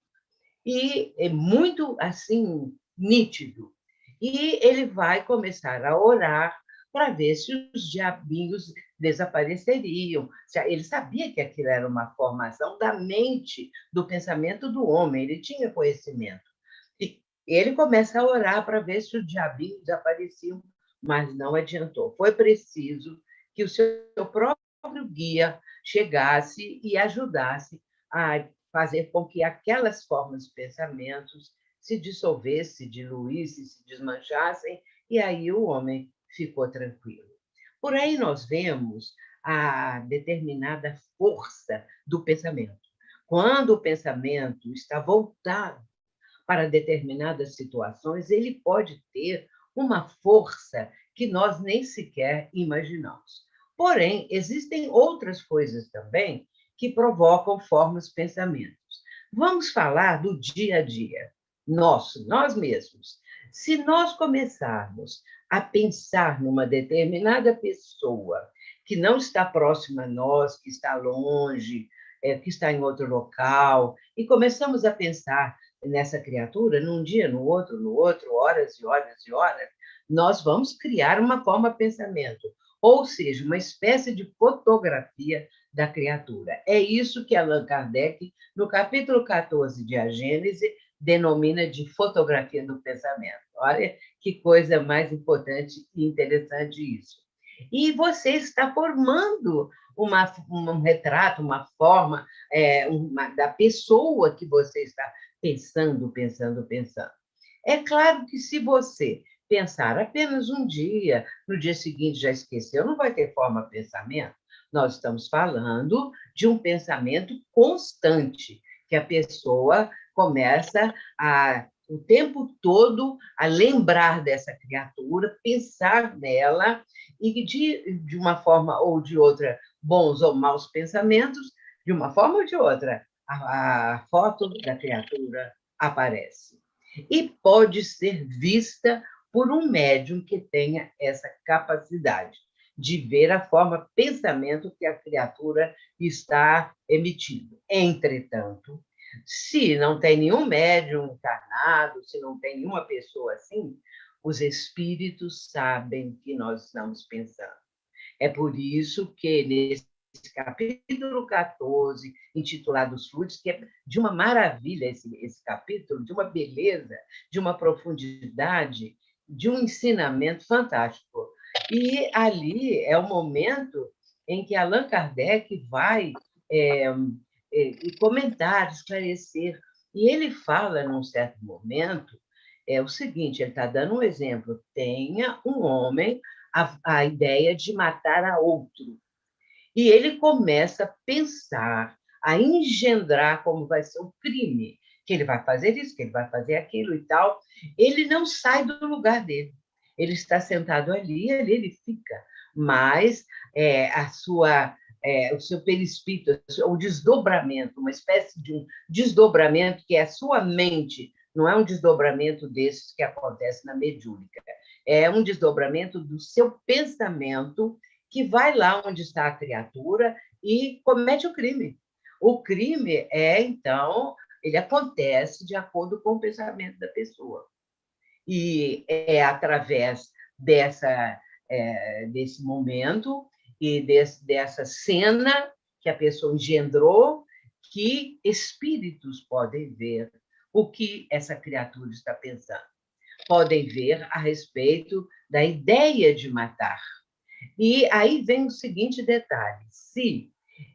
E é muito, assim, nítido. E ele vai começar a orar para ver se os diabinhos desapareceriam. Ele sabia que aquilo era uma formação da mente, do pensamento do homem, ele tinha conhecimento. E ele começa a orar para ver se os diabinhos desapareciam, mas não adiantou. Foi preciso que o seu próprio guia chegasse e ajudasse a fazer com que aquelas formas de pensamentos se dissolvessem, se diluíssem, se desmanchassem, e aí o homem ficou tranquilo. Por aí nós vemos a determinada força do pensamento. Quando o pensamento está voltado para determinadas situações, ele pode ter uma força que nós nem sequer imaginamos. Porém, existem outras coisas também que provocam formas de pensamentos. Vamos falar do dia a dia, nós mesmos. Se nós começarmos a pensar numa determinada pessoa que não está próxima a nós, que está longe, que está em outro local, e começamos a pensar nessa criatura, num dia, no outro, horas e horas e horas, nós vamos criar uma forma de pensamento, ou seja, uma espécie de fotografia da criatura. É isso que Allan Kardec, no capítulo 14 de A Gênese, denomina de fotografia do pensamento. Olha que coisa mais importante e interessante isso. E você está formando um retrato, uma forma da pessoa que você está pensando. É claro que se você pensar apenas um dia, no dia seguinte já esqueceu, não vai ter forma de pensamento. Nós estamos falando de um pensamento constante, que a pessoa começa o tempo todo a lembrar dessa criatura, pensar nela, e de uma forma ou de outra, bons ou maus pensamentos, de uma forma ou de outra, a foto da criatura aparece. E pode ser vista por um médium que tenha essa capacidade de ver a forma pensamento que a criatura está emitindo. Entretanto, se não tem nenhum médium encarnado, se não tem nenhuma pessoa assim, os espíritos sabem que nós estamos pensando. É por isso que nesse capítulo 14, intitulado Os Fluidos, que é de uma maravilha esse capítulo, de uma beleza, de uma profundidade, de um ensinamento fantástico. E ali é o momento em que Allan Kardec vai comentar, esclarecer. E ele fala, num certo momento, o seguinte, ele está dando um exemplo, tenha um homem a ideia de matar a outro. E ele começa a pensar, a engendrar como vai ser o crime, que ele vai fazer isso, que ele vai fazer aquilo e tal. Ele não sai do lugar dele. Ele está sentado ali ele fica. Mas o seu perispírito, o desdobramento, uma espécie de um desdobramento que é a sua mente, não é um desdobramento desses que acontece na mediúnica, é um desdobramento do seu pensamento que vai lá onde está a criatura e comete o crime. O crime então, ele acontece de acordo com o pensamento da pessoa. E é através desse momento e dessa cena que a pessoa engendrou que espíritos podem ver o que essa criatura está pensando. Podem ver a respeito da ideia de matar. E aí vem o seguinte detalhe: se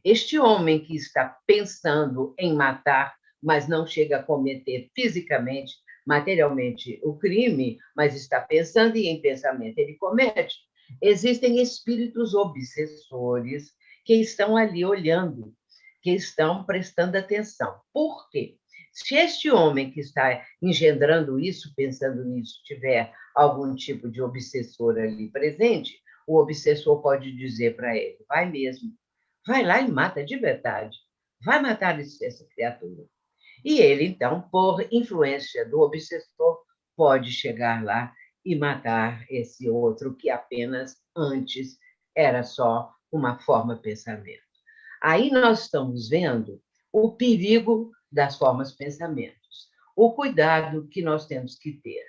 este homem que está pensando em matar, mas não chega a cometer fisicamente, materialmente o crime, mas está pensando e em pensamento ele comete, existem espíritos obsessores que estão ali olhando, que estão prestando atenção. Por quê? Se este homem que está engendrando isso, pensando nisso, tiver algum tipo de obsessor ali presente, o obsessor pode dizer para ele, vai mesmo, vai lá e mata de verdade, vai matar essa criatura. E ele, então, por influência do obsessor, pode chegar lá e matar esse outro que apenas antes era só uma forma de pensamento. Aí nós estamos vendo o perigo das formas de pensamentos, o cuidado que nós temos que ter.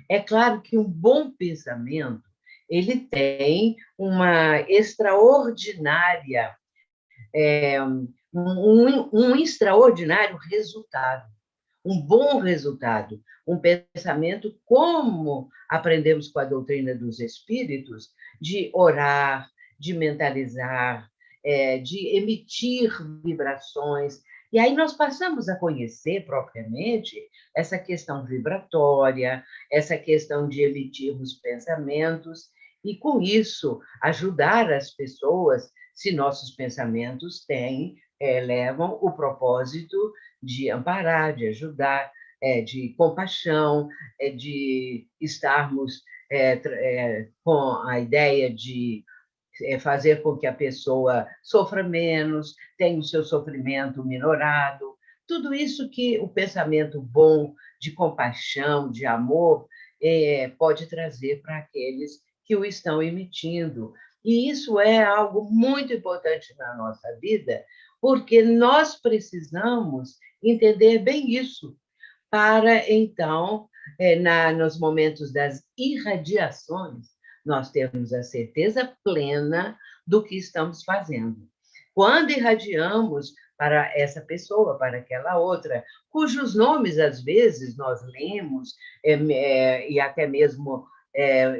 É claro que um bom pensamento ele tem uma extraordinária, um extraordinário resultado, um bom resultado, um pensamento, como aprendemos com a doutrina dos espíritos, de orar, de mentalizar, de emitir vibrações. E aí nós passamos a conhecer propriamente essa questão vibratória, essa questão de emitirmos pensamentos, e com isso ajudar as pessoas, se nossos pensamentos levam o propósito de amparar, de ajudar, de compaixão, de estarmos com a ideia de fazer com que a pessoa sofra menos, tenha o seu sofrimento minorado. Tudo isso que o pensamento bom, de compaixão, de amor, pode trazer para aqueles que o estão emitindo. E isso é algo muito importante na nossa vida, porque nós precisamos entender bem isso. para, então, nos momentos das irradiações, nós temos a certeza plena do que estamos fazendo. Quando irradiamos para essa pessoa, para aquela outra, cujos nomes, às vezes, nós lemos e até mesmo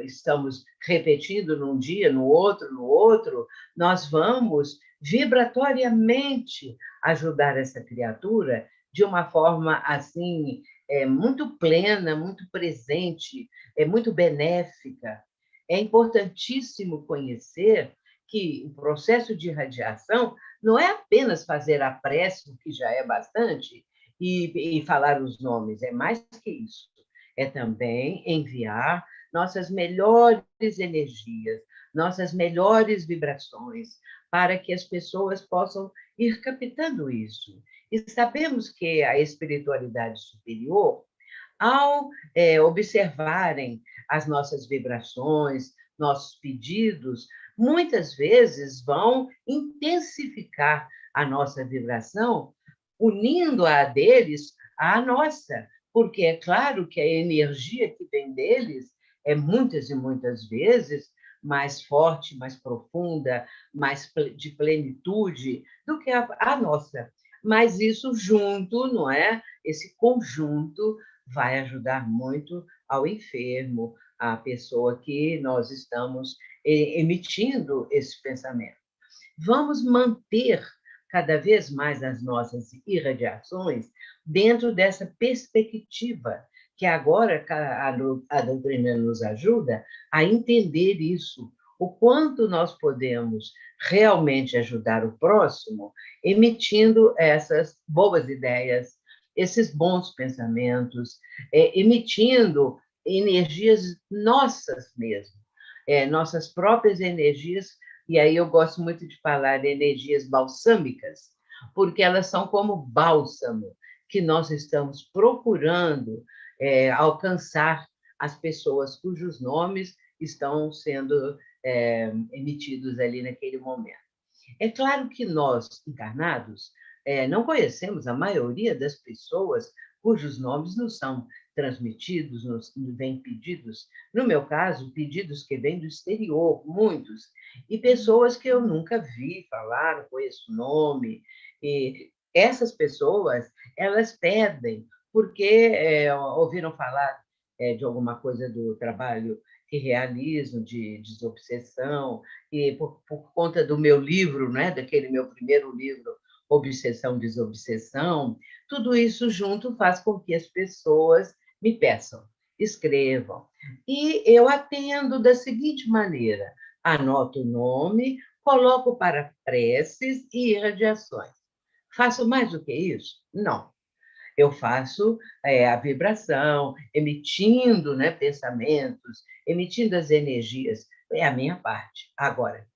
estamos repetindo num dia, no outro, nós vamos vibratoriamente ajudar essa criatura de uma forma assim muito plena, muito presente, muito benéfica. É importantíssimo conhecer que o processo de irradiação não é apenas fazer a prece, o que já é bastante, e falar os nomes, é mais que isso. É também enviar nossas melhores energias, nossas melhores vibrações, para que as pessoas possam ir captando isso. E sabemos que a espiritualidade superior, ao observarem as nossas vibrações, nossos pedidos, muitas vezes vão intensificar a nossa vibração, unindo a deles à nossa, porque é claro que a energia que vem deles é muitas e muitas vezes mais forte, mais profunda, mais de plenitude do que a nossa. Mas isso junto, não é? Esse conjunto vai ajudar muito ao enfermo, à pessoa que nós estamos emitindo esse pensamento. Vamos manter cada vez mais as nossas irradiações dentro dessa perspectiva, que agora a doutrina nos ajuda a entender isso, o quanto nós podemos realmente ajudar o próximo emitindo essas boas ideias, esses bons pensamentos, emitindo energias nossas mesmo, nossas próprias energias, e aí eu gosto muito de falar de energias balsâmicas, porque elas são como bálsamo que nós estamos procurando alcançar as pessoas cujos nomes estão sendo emitidos ali naquele momento. É claro que nós, encarnados, não conhecemos a maioria das pessoas cujos nomes nos são transmitidos, nos vêm pedidos. No meu caso, pedidos que vêm do exterior, muitos, e pessoas que eu nunca vi falar, não conheço o nome. E essas pessoas, elas pedem, porque ouviram falar de alguma coisa do trabalho que realizo, de desobsessão, e por conta do meu livro, né, daquele meu primeiro livro, Obsessão, Desobsessão, tudo isso junto faz com que as pessoas me peçam, escrevam. E eu atendo da seguinte maneira: anoto o nome, coloco para preces e irradiações. Faço mais do que isso? Não. Eu faço a vibração, emitindo, né, pensamentos, emitindo as energias. É a minha parte. Agora,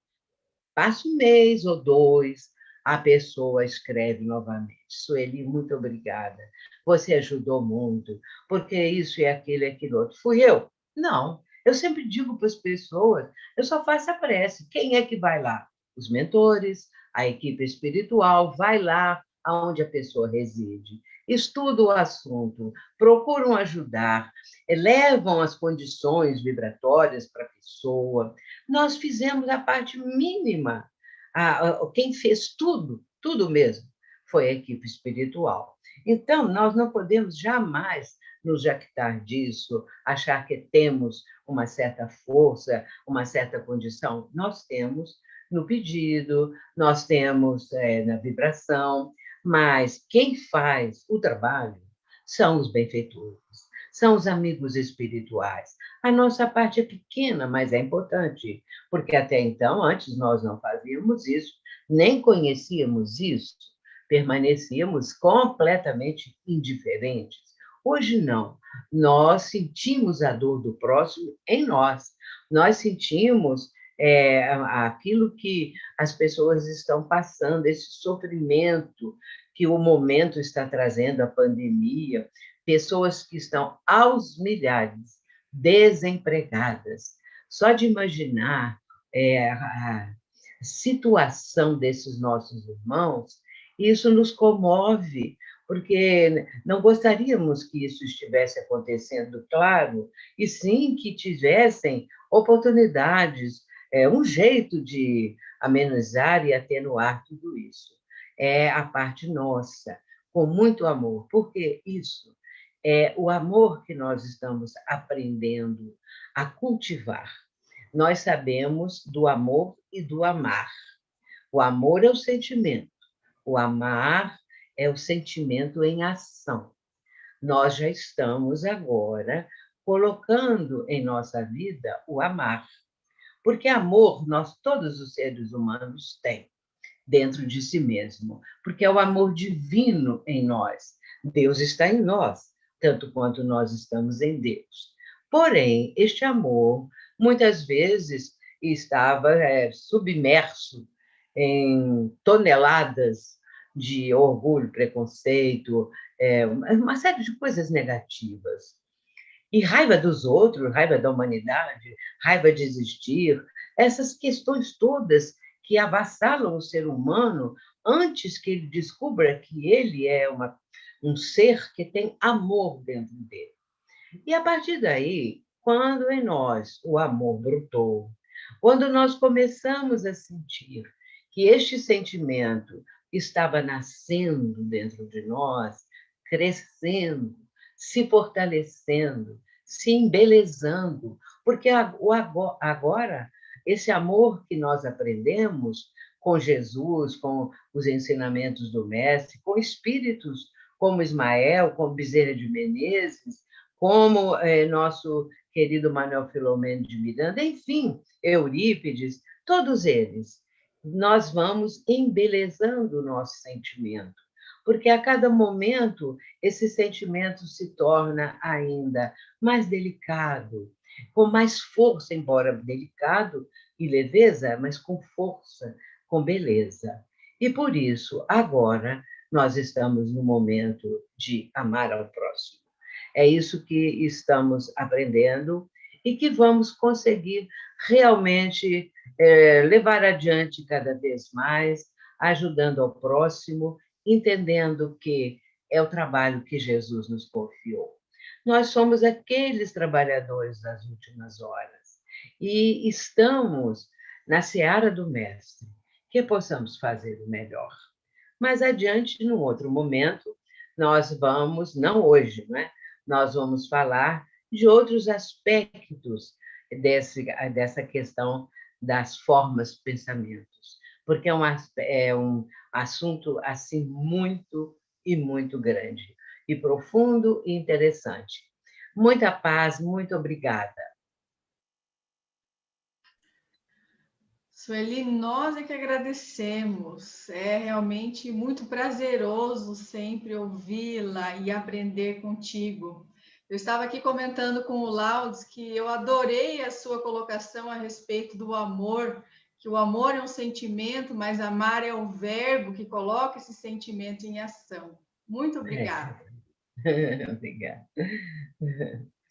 passa um mês ou dois, a pessoa escreve novamente. Sueli, muito obrigada. Você ajudou muito, porque isso e aquilo outro. Fui eu? Não. Eu sempre digo para as pessoas, eu só faço a prece. Quem é que vai lá? Os mentores, a equipe espiritual, vai lá aonde a pessoa reside. Estuda o assunto, procuram ajudar, elevam as condições vibratórias para a pessoa. Nós fizemos a parte mínima. Quem fez tudo mesmo, foi a equipe espiritual. Então, nós não podemos jamais nos jactar disso, achar que temos uma certa força, uma certa condição. Nós temos no pedido, nós temos na vibração, mas quem faz o trabalho são os benfeitores, são os amigos espirituais. A nossa parte é pequena, mas é importante, porque até então, antes nós não fazíamos isso, nem conhecíamos isso, permanecíamos completamente indiferentes. Hoje não, nós sentimos a dor do próximo em nós sentimos aquilo que as pessoas estão passando, esse sofrimento que o momento está trazendo, a pandemia, pessoas que estão aos milhares, desempregadas. Só de imaginar a situação desses nossos irmãos, isso nos comove, porque não gostaríamos que isso estivesse acontecendo, claro, e sim que tivessem oportunidades, um jeito de amenizar e atenuar tudo isso. É a parte nossa, com muito amor, porque isso é o amor que nós estamos aprendendo a cultivar. Nós sabemos do amor e do amar. O amor é o sentimento, o amar é o sentimento em ação. Nós já estamos agora colocando em nossa vida o amar, porque amor nós todos os seres humanos têm dentro de si mesmo, porque é o amor divino em nós. Deus está em nós, tanto quanto nós estamos em Deus. Porém, este amor, muitas vezes, estava submerso em toneladas de orgulho, preconceito, uma série de coisas negativas. E raiva dos outros, raiva da humanidade, raiva de existir, essas questões todas que avassalam o ser humano antes que ele descubra que ele é um ser que tem amor dentro dele. E a partir daí, quando em nós o amor brotou, quando nós começamos a sentir que este sentimento estava nascendo dentro de nós, crescendo, se fortalecendo, se embelezando, porque agora esse amor que nós aprendemos com Jesus, com os ensinamentos do Mestre, com espíritos como Ismael, como Bezerra de Menezes, como nosso querido Manuel Filomeno de Miranda, enfim, Eurípides, todos eles, nós vamos embelezando o nosso sentimento, porque a cada momento esse sentimento se torna ainda mais delicado, com mais força, embora delicado e leveza, mas com força, com beleza. E por isso, agora, nós estamos no momento de amar ao próximo. É isso que estamos aprendendo e que vamos conseguir realmente levar adiante cada vez mais, ajudando ao próximo, entendendo que é o trabalho que Jesus nos confiou. Nós somos aqueles trabalhadores das últimas horas e estamos na seara do Mestre, que possamos fazer o melhor. Mais adiante, num outro momento, nós vamos, não hoje, né? Nós vamos falar de outros aspectos dessa questão das formas de pensamentos, porque é um assunto assim muito e muito grande, e profundo e interessante. Muita paz, muito obrigada. Sueli, nós é que agradecemos. É realmente muito prazeroso sempre ouvi-la e aprender contigo. Eu estava aqui comentando com o Laudes que eu adorei a sua colocação a respeito do amor, que o amor é um sentimento, mas amar é o verbo que coloca esse sentimento em ação. Muito obrigada. Obrigada.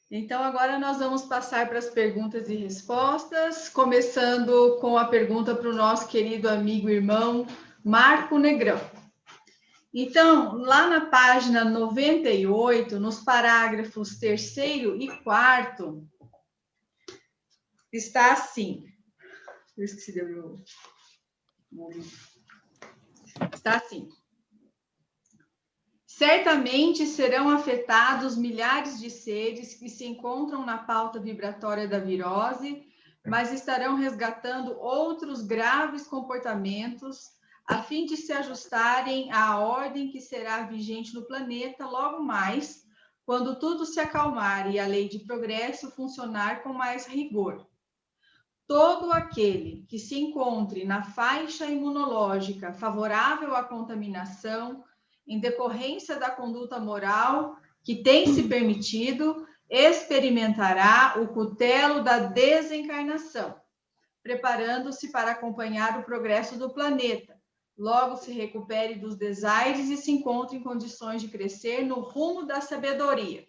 Então, agora nós vamos passar para as perguntas e respostas, começando com a pergunta para o nosso querido amigo e irmão Marco Negrão. Então, lá na página 98, nos parágrafos 3º e 4º, está assim. Eu esqueci de abrir o... Está assim. Certamente serão afetados milhares de seres que se encontram na pauta vibratória da virose, mas estarão resgatando outros graves comportamentos a fim de se ajustarem à ordem que será vigente no planeta logo mais, quando tudo se acalmar e a lei de progresso funcionar com mais rigor. Todo aquele que se encontre na faixa imunológica favorável à contaminação, em decorrência da conduta moral que tem se permitido, experimentará o cutelo da desencarnação, preparando-se para acompanhar o progresso do planeta. Logo se recupere dos desaires e se encontre em condições de crescer no rumo da sabedoria.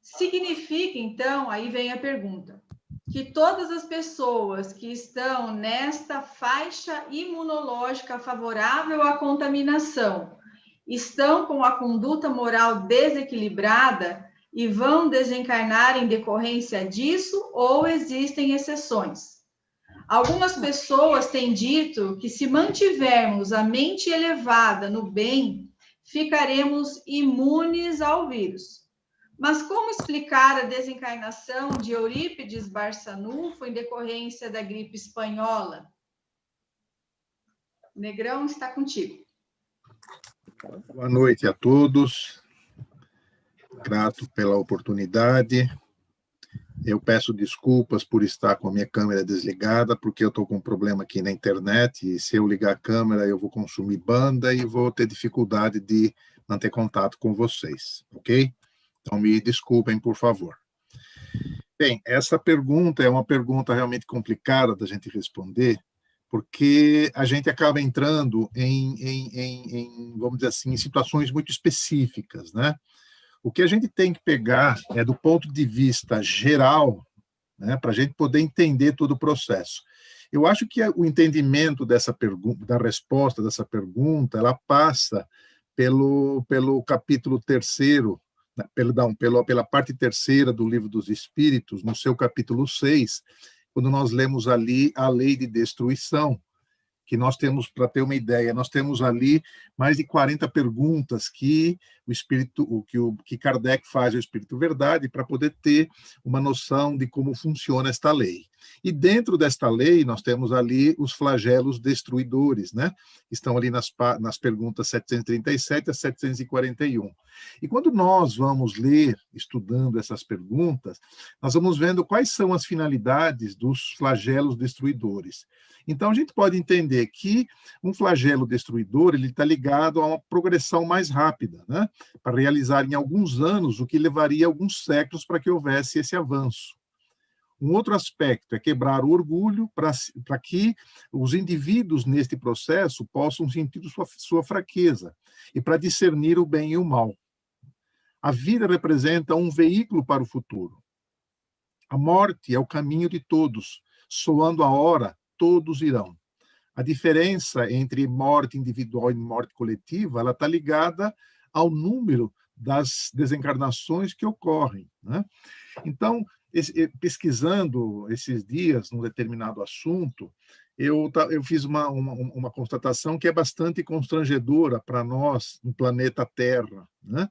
Significa, então, aí vem a pergunta, que todas as pessoas que estão nesta faixa imunológica favorável à contaminação estão com a conduta moral desequilibrada e vão desencarnar em decorrência disso ou existem exceções? Algumas pessoas têm dito que se mantivermos a mente elevada no bem, ficaremos imunes ao vírus. Mas como explicar a desencarnação de Eurípides Barçanufo em decorrência da gripe espanhola? Negrão, está contigo. Boa noite a todos. Grato pela oportunidade. Eu peço desculpas por estar com a minha câmera desligada, porque eu estou com um problema aqui na internet, e se eu ligar a câmera, eu vou consumir banda e vou ter dificuldade de manter contato com vocês, ok? Então, me desculpem, por favor. Bem, essa pergunta é uma pergunta realmente complicada da gente responder, porque a gente acaba entrando vamos dizer assim, em situações muito específicas, né? O que a gente tem que pegar é do ponto de vista geral, né, para a gente poder entender todo o processo. Eu acho que o entendimento dessa pergunta, da resposta dessa pergunta, ela passa pelo capítulo 3º, pela parte 3ª do Livro dos Espíritos, no seu capítulo 6, quando nós lemos ali a lei de destruição, que nós temos, para ter uma ideia, nós temos ali mais de 40 perguntas que que Kardec faz ao Espírito Verdade para poder ter uma noção de como funciona esta lei. E dentro desta lei, nós temos ali os flagelos destruidores, né? Que estão ali nas perguntas 737 a 741. E quando nós vamos ler, estudando essas perguntas, nós vamos vendo quais são as finalidades dos flagelos destruidores. Então, a gente pode entender que um flagelo destruidor ele está ligado a uma progressão mais rápida, né? Para realizar em alguns anos o que levaria alguns séculos para que houvesse esse avanço. Um outro aspecto é quebrar o orgulho para que os indivíduos neste processo possam sentir sua fraqueza e para discernir o bem e o mal. A vida representa um veículo para o futuro. A morte é o caminho de todos, soando a hora, todos irão. A diferença entre morte individual e morte coletiva, ela está ligada ao número das desencarnações que ocorrem, né? Então, pesquisando esses dias num determinado assunto, eu fiz uma constatação que é bastante constrangedora para nós no planeta Terra, né?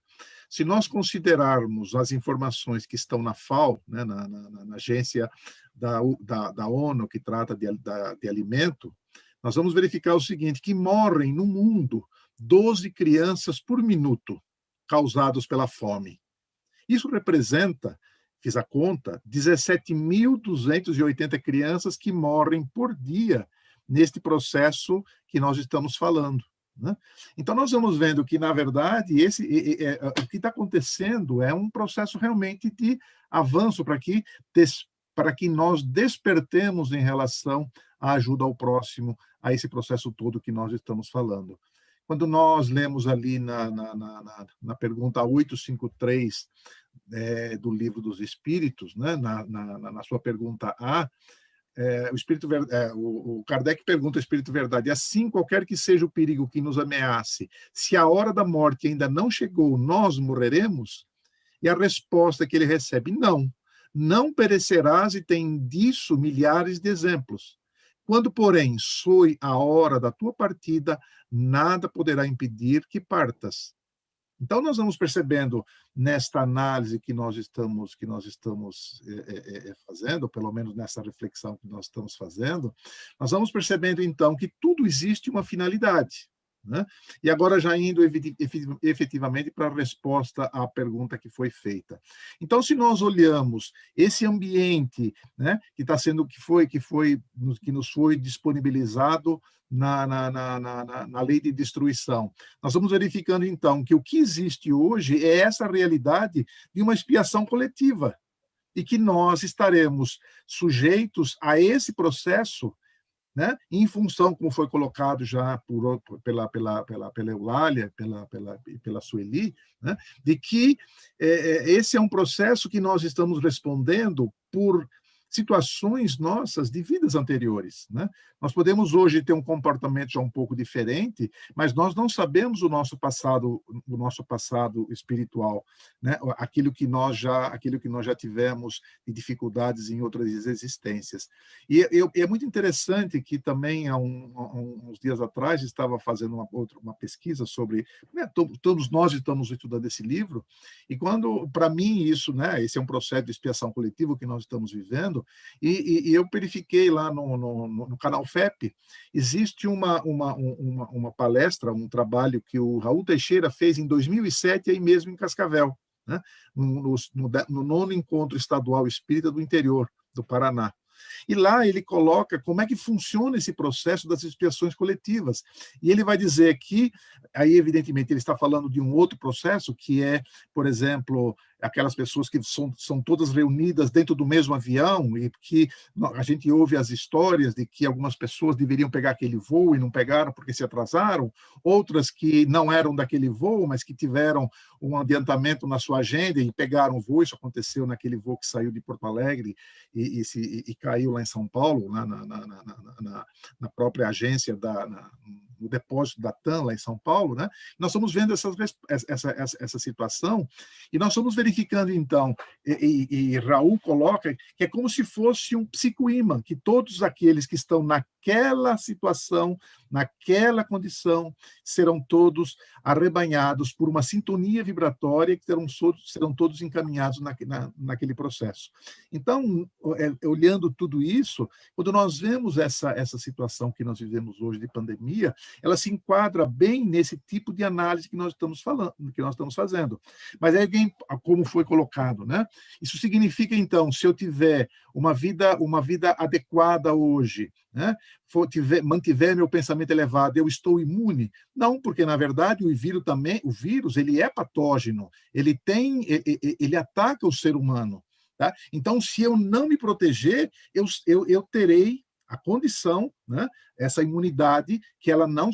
Se nós considerarmos as informações que estão na FAO, né, na agência da ONU que trata de alimento, nós vamos verificar o seguinte, que morrem no mundo 12 crianças por minuto causados pela fome. Isso representa, fiz a conta, 17.280 crianças que morrem por dia neste processo que nós estamos falando, né? Então, nós vamos vendo que, na verdade, o que está acontecendo é um processo realmente de avanço para que nós despertemos em relação à ajuda ao próximo, a esse processo todo que nós estamos falando. Quando nós lemos ali na pergunta 853 do Livro dos Espíritos, né, na sua pergunta A, o Kardec pergunta ao Espírito Verdade, assim, qualquer que seja o perigo que nos ameace, se a hora da morte ainda não chegou, nós morreremos? E a resposta que ele recebe, não perecerás, e tem disso milhares de exemplos. Quando, porém, soe a hora da tua partida, nada poderá impedir que partas. Então, nós vamos percebendo nesta análise que nós estamos fazendo, ou pelo menos nessa reflexão que nós estamos fazendo, nós vamos percebendo, então, que tudo existe uma finalidade, né? E agora já indo efetivamente para a resposta à pergunta que foi feita. Então, se nós olhamos esse ambiente, né, que nos foi disponibilizado na lei de destruição, nós vamos verificando então que o que existe hoje é essa realidade de uma expiação coletiva e que nós estaremos sujeitos a esse processo, né, em função, como foi colocado já pela Eulália, pela Sueli, né, de que esse é um processo que nós estamos respondendo por situações nossas de vidas anteriores, né? Nós podemos hoje ter um comportamento já um pouco diferente, mas nós não sabemos o nosso passado espiritual, né? Aquilo que nós já tivemos de dificuldades em outras existências. E é muito interessante que também há uns dias atrás estava fazendo uma pesquisa sobre, né, todos nós estamos estudando esse livro, e quando, para mim, isso, né, esse é um processo de expiação coletiva que nós estamos vivendo, e eu verifiquei lá no canal FEP, existe uma palestra, um trabalho que o Raul Teixeira fez em 2007, aí mesmo em Cascavel, né, no 9º Encontro Estadual Espírita do Interior do Paraná. E lá ele coloca como é que funciona esse processo das expiações coletivas. E ele vai dizer que, aí evidentemente ele está falando de um outro processo, que é, por exemplo, aquelas pessoas que são todas reunidas dentro do mesmo avião, e que a gente ouve as histórias de que algumas pessoas deveriam pegar aquele voo e não pegaram porque se atrasaram, outras que não eram daquele voo, mas que tiveram um adiantamento na sua agenda e pegaram o voo. Isso aconteceu naquele voo que saiu de Porto Alegre e caiu lá em São Paulo, na própria agência, no depósito da TAM, lá em São Paulo, né? Nós estamos vendo essa situação, e nós estamos verificando, então, e Raul coloca que é como se fosse um psicoímã, que todos aqueles que estão naquela situação, naquela condição, serão todos arrebanhados por uma sintonia vibratória que serão todos encaminhados naquele processo. Então, olhando tudo isso, quando nós vemos essa situação que nós vivemos hoje de pandemia, ela se enquadra bem nesse tipo de análise que nós estamos falando, que nós estamos fazendo. Mas é bem como foi colocado, né? Isso significa, então, se eu tiver uma vida adequada hoje, né? Mantiver meu pensamento elevado, eu estou imune? Não, porque na verdade o vírus ele é patógeno, ele ataca o ser humano, tá? Então, se eu não me proteger, eu terei a condição, né, essa imunidade, que ela não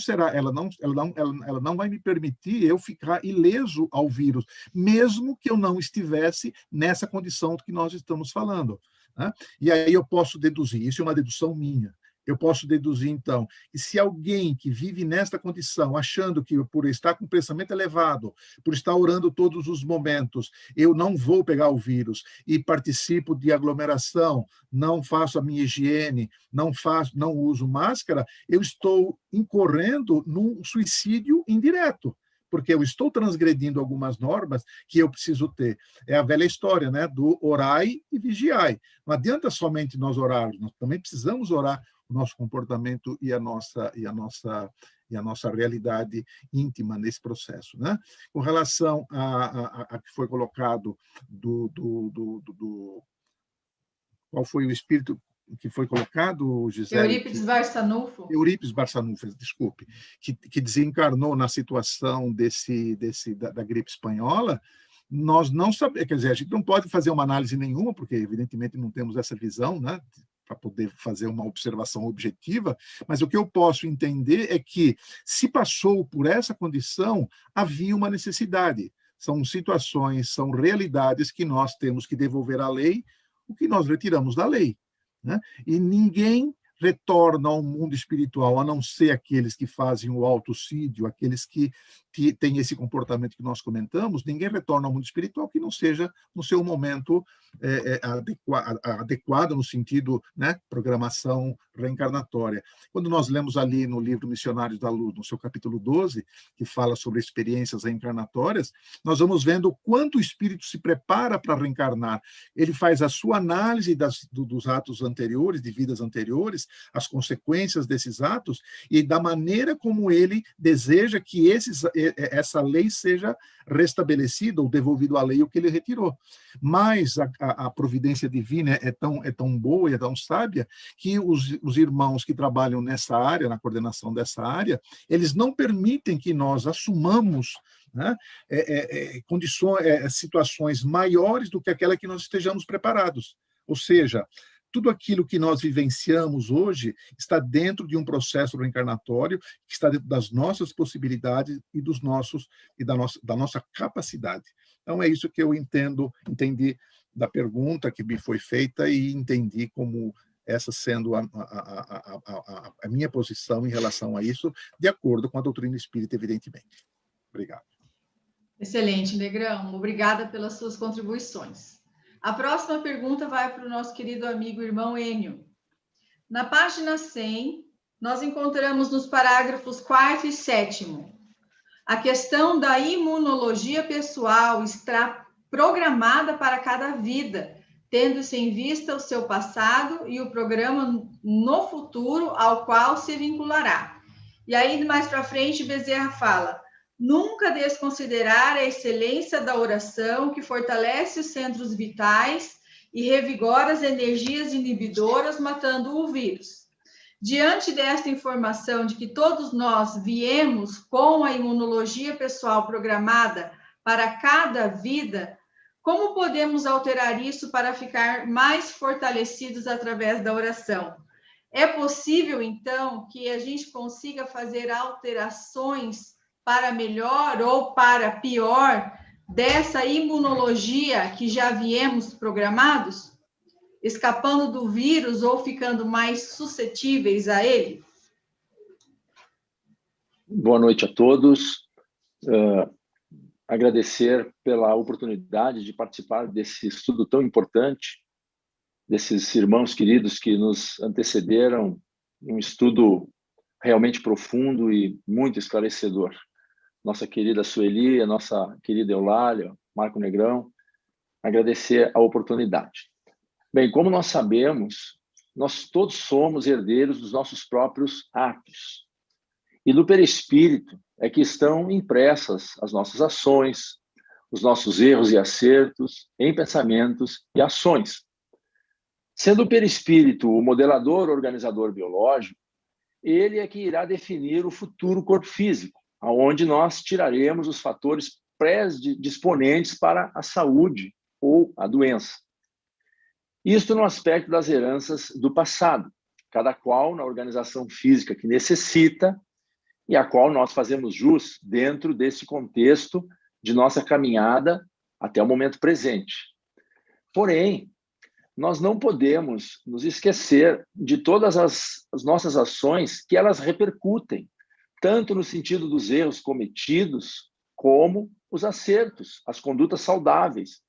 vai me permitir eu ficar ileso ao vírus, mesmo que eu não estivesse nessa condição que nós estamos falando, né? E aí eu posso deduzir, isso é uma dedução minha, eu posso deduzir, então, que se alguém que vive nesta condição, achando que por estar com o pensamento elevado, por estar orando todos os momentos, eu não vou pegar o vírus, e participo de aglomeração, não faço a minha higiene, não uso máscara, eu estou incorrendo num suicídio indireto, porque eu estou transgredindo algumas normas que eu preciso ter. É a velha história, né, do orai e vigiai. Não adianta somente nós orarmos, nós também precisamos orar o nosso comportamento e a nossa realidade íntima nesse processo, né? Com relação a que foi colocado qual foi o espírito que foi colocado, Gisele? Eurípides Barçanufo. Eurípides Barçanufo, desculpe, que desencarnou na situação da gripe espanhola. Nós não sabemos, quer dizer, a gente não pode fazer uma análise nenhuma, porque evidentemente não temos essa visão, né, para poder fazer uma observação objetiva, mas o que eu posso entender é que, se passou por essa condição, havia uma necessidade. São situações, são realidades que nós temos que devolver à lei o que nós retiramos da lei, né? E ninguém retorna ao mundo espiritual, a não ser aqueles que fazem o autocídio, aqueles que têm esse comportamento que nós comentamos. Ninguém retorna ao mundo espiritual que não seja no seu momento adequado, no sentido, né, programação reencarnatória. Quando nós lemos ali no livro Missionários da Luz, no seu capítulo 12, que fala sobre experiências reencarnatórias, nós vamos vendo o quanto o espírito se prepara para reencarnar. Ele faz a sua análise dos atos anteriores, de vidas anteriores, as consequências desses atos, e da maneira como ele deseja que essa lei seja restabelecida ou devolvido à lei o que ele retirou. Mas a providência divina é tão boa e é tão sábia que os irmãos que trabalham nessa área, na coordenação dessa área, eles não permitem que nós assumamos, né, situações maiores do que aquela que nós estejamos preparados. Ou seja, tudo aquilo que nós vivenciamos hoje está dentro de um processo reencarnatório, que está dentro das nossas possibilidades e da nossa capacidade. Então, é isso que eu entendi da pergunta que me foi feita e entendi como essa sendo a minha posição em relação a isso, de acordo com a doutrina espírita, evidentemente. Obrigado. Excelente, Negrão. Obrigada pelas suas contribuições. A próxima pergunta vai para o nosso querido amigo irmão Enio. Na página 100, nós encontramos nos parágrafos 4º e 7º a questão da imunologia pessoal está programada para cada vida, tendo-se em vista o seu passado e o programa no futuro ao qual se vinculará. E aí, mais para frente, Bezerra fala: nunca desconsiderar a excelência da oração que fortalece os centros vitais e revigora as energias inibidoras, matando o vírus. Diante desta informação de que todos nós viemos com a imunologia pessoal programada para cada vida, como podemos alterar isso para ficar mais fortalecidos através da oração? É possível, então, que a gente consiga fazer alterações para melhor ou para pior dessa imunologia que já viemos programados, escapando do vírus ou ficando mais suscetíveis a ele? Boa noite a todos. Agradecer pela oportunidade de participar desse estudo tão importante, desses irmãos queridos que nos antecederam, um estudo realmente profundo e muito esclarecedor. Nossa querida Sueli, a nossa querida Eulália, Marco Negrão, agradecer a oportunidade. Bem, como nós sabemos, nós todos somos herdeiros dos nossos próprios atos. E no perispírito é que estão impressas as nossas ações, os nossos erros e acertos em pensamentos e ações. Sendo o perispírito o modelador organizador biológico, ele é que irá definir o futuro corpo físico, aonde nós tiraremos os fatores predisponentes para a saúde ou a doença. Isto no aspecto das heranças do passado, cada qual na organização física que necessita e a qual nós fazemos jus dentro desse contexto de nossa caminhada até o momento presente. Porém, nós não podemos nos esquecer de todas as nossas ações que elas repercutem, tanto no sentido dos erros cometidos, como os acertos, as condutas saudáveis.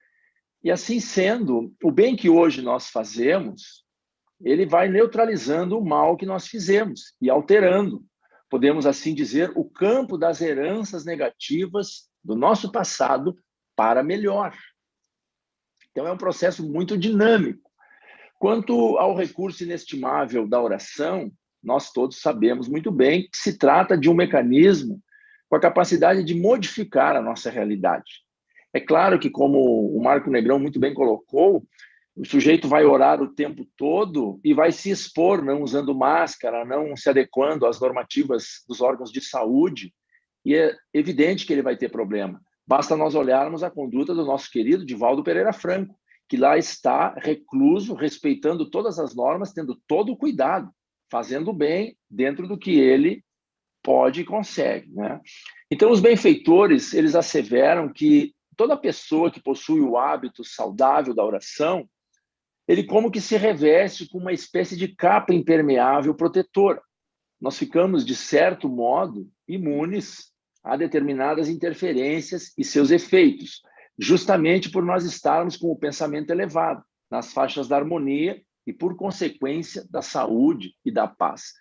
E assim sendo, o bem que hoje nós fazemos, ele vai neutralizando o mal que nós fizemos e alterando, podemos assim dizer, o campo das heranças negativas do nosso passado para melhor. Então é um processo muito dinâmico. Quanto ao recurso inestimável da oração, nós todos sabemos muito bem que se trata de um mecanismo com a capacidade de modificar a nossa realidade. É claro que, como o Marco Negrão muito bem colocou, o sujeito vai orar o tempo todo e vai se expor, não usando máscara, não se adequando às normativas dos órgãos de saúde, e é evidente que ele vai ter problema. Basta nós olharmos a conduta do nosso querido Divaldo Pereira Franco, que lá está recluso, respeitando todas as normas, tendo todo o cuidado, fazendo bem dentro do que ele pode e consegue, né? Então, os benfeitores, eles asseveram que toda pessoa que possui o hábito saudável da oração, ele como que se reveste com uma espécie de capa impermeável protetora. Nós ficamos, de certo modo, imunes a determinadas interferências e seus efeitos, justamente por nós estarmos com o pensamento elevado, nas faixas da harmonia e, por consequência, da saúde e da paz.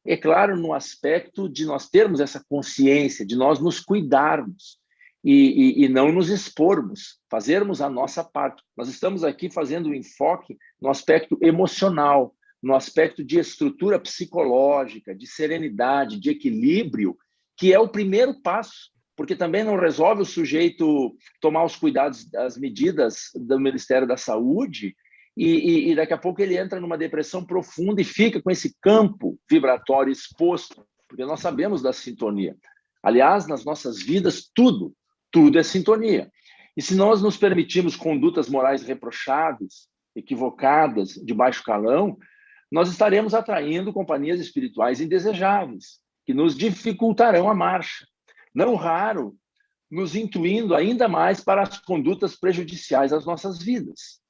É claro, no aspecto de nós termos essa consciência, de nós nos cuidarmos e não nos expormos, fazermos a nossa parte. Nós estamos aqui fazendo um enfoque no aspecto emocional, no aspecto de estrutura psicológica, de serenidade, de equilíbrio, que é o primeiro passo, porque também não resolve o sujeito tomar os cuidados, as medidas do Ministério da Saúde, e daqui a pouco ele entra numa depressão profunda e fica com esse campo vibratório exposto, porque nós sabemos da sintonia. Aliás, nas nossas vidas, tudo é sintonia. E se nós nos permitirmos condutas morais reprocháveis, equivocadas, de baixo calão, nós estaremos atraindo companhias espirituais indesejáveis, que nos dificultarão a marcha. Não raro, nos intuindo ainda mais para as condutas prejudiciais às nossas vidas.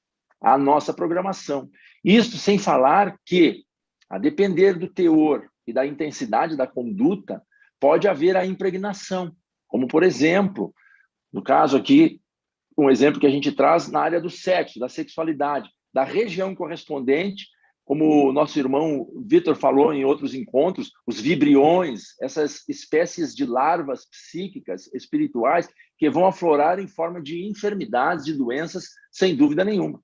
à nossa programação. Isso sem falar que, a depender do teor e da intensidade da conduta, pode haver a impregnação, como, por exemplo, no caso aqui, um exemplo que a gente traz na área do sexo, da sexualidade, da região correspondente, como o nosso irmão Vitor falou em outros encontros, os vibriões, essas espécies de larvas psíquicas, espirituais, que vão aflorar em forma de enfermidades, de doenças, sem dúvida nenhuma.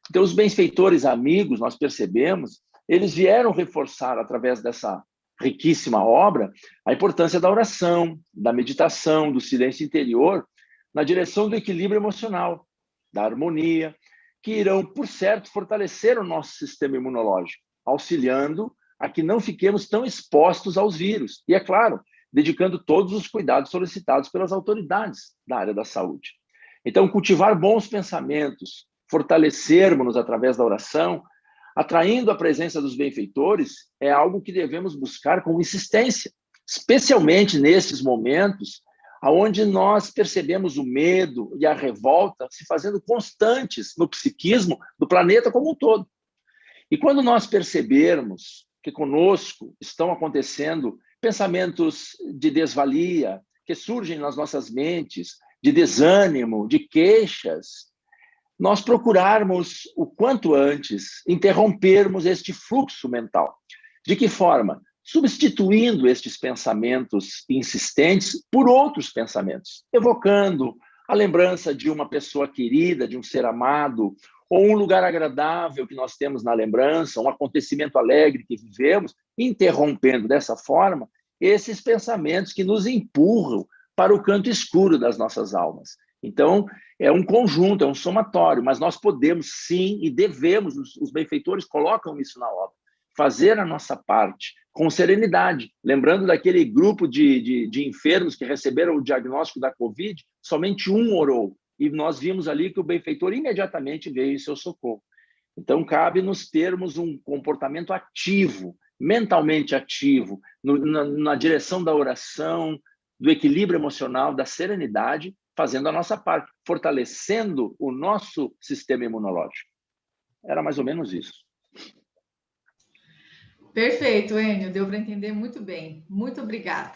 Então, os benfeitores amigos, nós percebemos, eles vieram reforçar, através dessa riquíssima obra, a importância da oração, da meditação, do silêncio interior, na direção do equilíbrio emocional, da harmonia, que irão, por certo, fortalecer o nosso sistema imunológico, auxiliando a que não fiquemos tão expostos aos vírus. E, é claro, dedicando todos os cuidados solicitados pelas autoridades da área da saúde. Então, cultivar bons pensamentos, fortalecermos-nos através da oração, atraindo a presença dos benfeitores, é algo que devemos buscar com insistência, especialmente nesses momentos onde nós percebemos o medo e a revolta se fazendo constantes no psiquismo do planeta como um todo. E quando nós percebermos que conosco estão acontecendo pensamentos de desvalia, que surgem nas nossas mentes, de desânimo, de queixas, nós procurarmos o quanto antes interrompermos este fluxo mental. De que forma? Substituindo estes pensamentos insistentes por outros pensamentos, evocando a lembrança de uma pessoa querida, de um ser amado, ou um lugar agradável que nós temos na lembrança, um acontecimento alegre que vivemos, interrompendo dessa forma esses pensamentos que nos empurram para o canto escuro das nossas almas. Então, é um conjunto, é um somatório, mas nós podemos sim e devemos, os benfeitores colocam isso na obra, fazer a nossa parte com serenidade. Lembrando daquele grupo de enfermos que receberam o diagnóstico da Covid, somente um orou. E nós vimos ali que o benfeitor imediatamente veio em seu socorro. Então, cabe-nos termos um comportamento ativo, mentalmente ativo, na direção da oração, do equilíbrio emocional, da serenidade, fazendo a nossa parte, fortalecendo o nosso sistema imunológico. Era mais ou menos isso. Perfeito, Enio, deu para entender muito bem. Muito obrigada.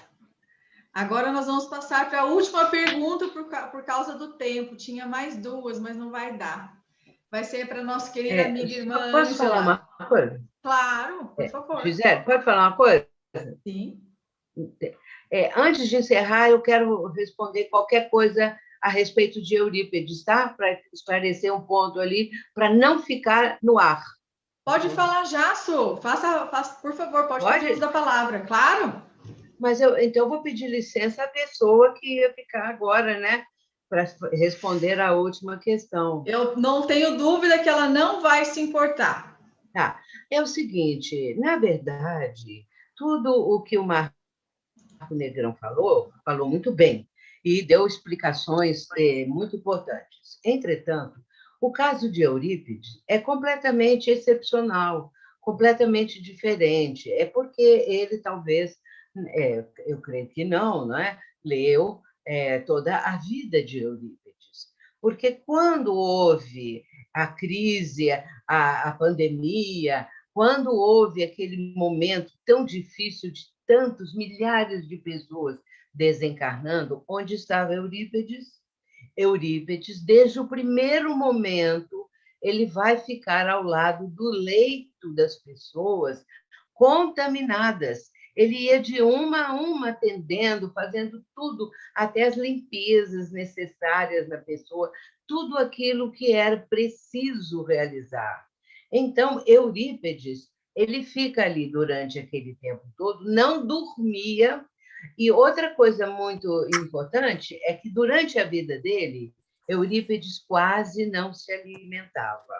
Agora nós vamos passar para a última pergunta por causa do tempo. Tinha mais duas, mas não vai dar. Vai ser para a nossa querida amiga e irmã Posso falar uma coisa? Claro, por favor. Gisele, pode falar uma coisa? Sim. Antes de encerrar, eu quero responder qualquer coisa a respeito de Eurípides, tá? Para esclarecer um ponto ali, para não ficar no ar. Pode falar já, Su. Faça, por favor, pode fazer uso da palavra, claro. Mas então eu vou pedir licença à pessoa que ia ficar agora, né? Para responder a última questão. Eu não tenho dúvida que ela não vai se importar. Tá. É o seguinte, na verdade, tudo o que o Marco Negrão falou muito bem e deu explicações muito importantes. Entretanto, o caso de Eurípides é completamente excepcional, completamente diferente. É porque ele talvez, eu creio que não é? Leu toda a vida de Eurípides. Porque quando houve a crise, a pandemia, quando houve aquele momento tão difícil de tantos milhares de pessoas desencarnando, onde estava Eurípides? Eurípides, desde o primeiro momento, ele vai ficar ao lado do leito das pessoas contaminadas. Ele ia de uma a uma atendendo, fazendo tudo, até as limpezas necessárias na pessoa, tudo aquilo que era preciso realizar. Então, Eurípides, ele fica ali durante aquele tempo todo, não dormia. E outra coisa muito importante é que, durante a vida dele, Eurípides quase não se alimentava.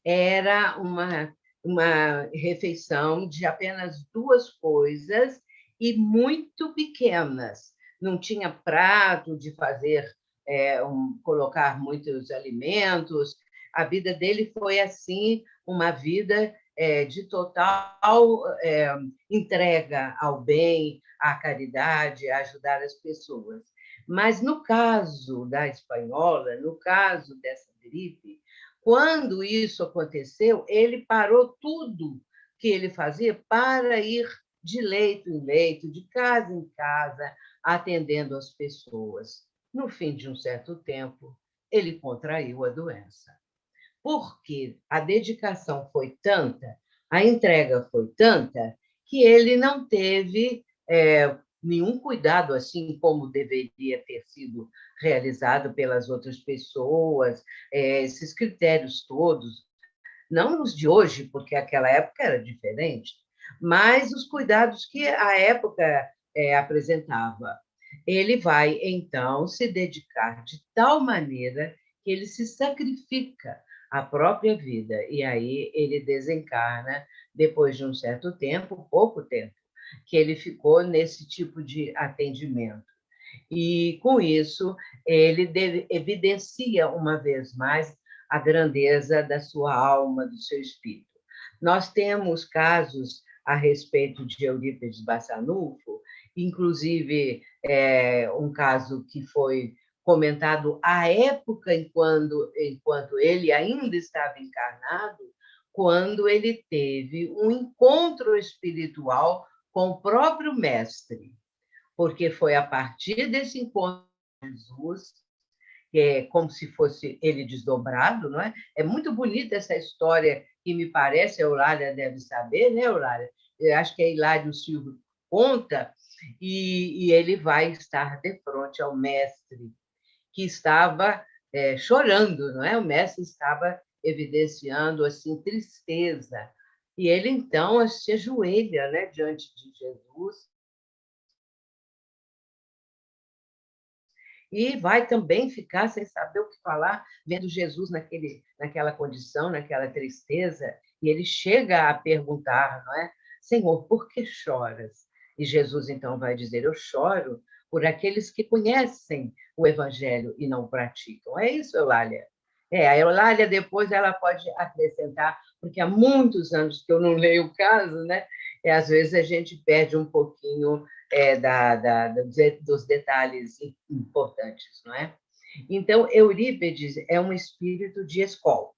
Era uma refeição de apenas 2 coisas e muito pequenas. Não tinha prato de fazer, colocar muitos alimentos. A vida dele foi, assim, uma vida de total entrega ao bem, à caridade, a ajudar as pessoas. Mas, no caso da espanhola, no caso dessa gripe, Quando isso aconteceu, ele parou tudo que ele fazia para ir de leito em leito, de casa em casa, atendendo as pessoas. No fim de um certo tempo, ele contraiu a doença. Porque a dedicação foi tanta, a entrega foi tanta, que ele não teve nenhum cuidado, assim como deveria ter sido realizado pelas outras pessoas, esses critérios todos, não os de hoje, porque aquela época era diferente, mas os cuidados que a época apresentava. Ele vai, então, se dedicar de tal maneira que ele se sacrifica a própria vida, e aí ele desencarna depois de um certo tempo, pouco tempo, que ele ficou nesse tipo de atendimento. E, com isso, ele evidencia, uma vez mais, a grandeza da sua alma, do seu espírito. Nós temos casos a respeito de Eurípides Barçanufo, inclusive um caso que foi comentado à época, enquanto ele ainda estava encarnado, quando ele teve um encontro espiritual com o próprio mestre, porque foi a partir desse encontro com Jesus, que é como se fosse ele desdobrado, não é? É muito bonita essa história, que me parece, a Eulália deve saber, né, Eulália? Eu acho que a Hilário Silva conta, e ele vai estar de frente ao mestre, que estava chorando, não é? O mestre estava evidenciando assim tristeza, e ele então se ajoelha, né, diante de Jesus, e vai também ficar sem saber o que falar, vendo Jesus naquela condição, naquela tristeza, e ele chega a perguntar, não é? Senhor, por que choras? E Jesus então vai dizer, eu choro por aqueles que conhecem o Evangelho e não praticam. É isso, Eulália? A Eulália depois ela pode acrescentar, porque há muitos anos que eu não leio o caso, né? Às vezes a gente perde um pouquinho dos detalhes importantes, não é? Então, Eurípides é um espírito de escola,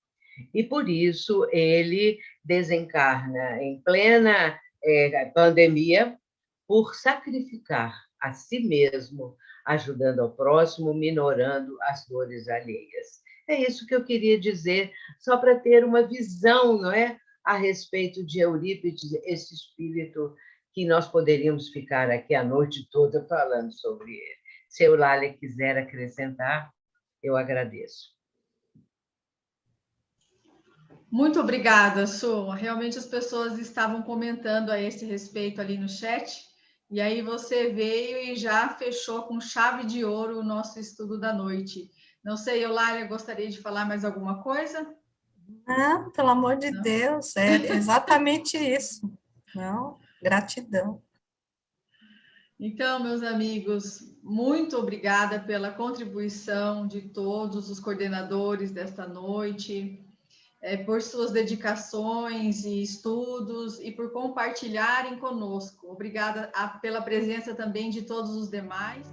e por isso ele desencarna em plena pandemia por sacrificar a si mesmo, ajudando ao próximo, minorando as dores alheias. É isso que eu queria dizer, só para ter uma visão, não é, a respeito de Eurípides, esse espírito que nós poderíamos ficar aqui a noite toda falando sobre ele. Se a Eulália quiser acrescentar, eu agradeço. Muito obrigada, Su. Realmente as pessoas estavam comentando a esse respeito ali no chat, e aí você veio e já fechou com chave de ouro o nosso estudo da noite. Não sei, Eulália, gostaria de falar mais alguma coisa? Não, pelo amor de Não? Deus, é exatamente isso. Não, gratidão. Então, meus amigos, muito obrigada pela contribuição de todos os coordenadores desta noite, por suas dedicações e estudos e por compartilharem conosco. Obrigada pela presença também de todos os demais.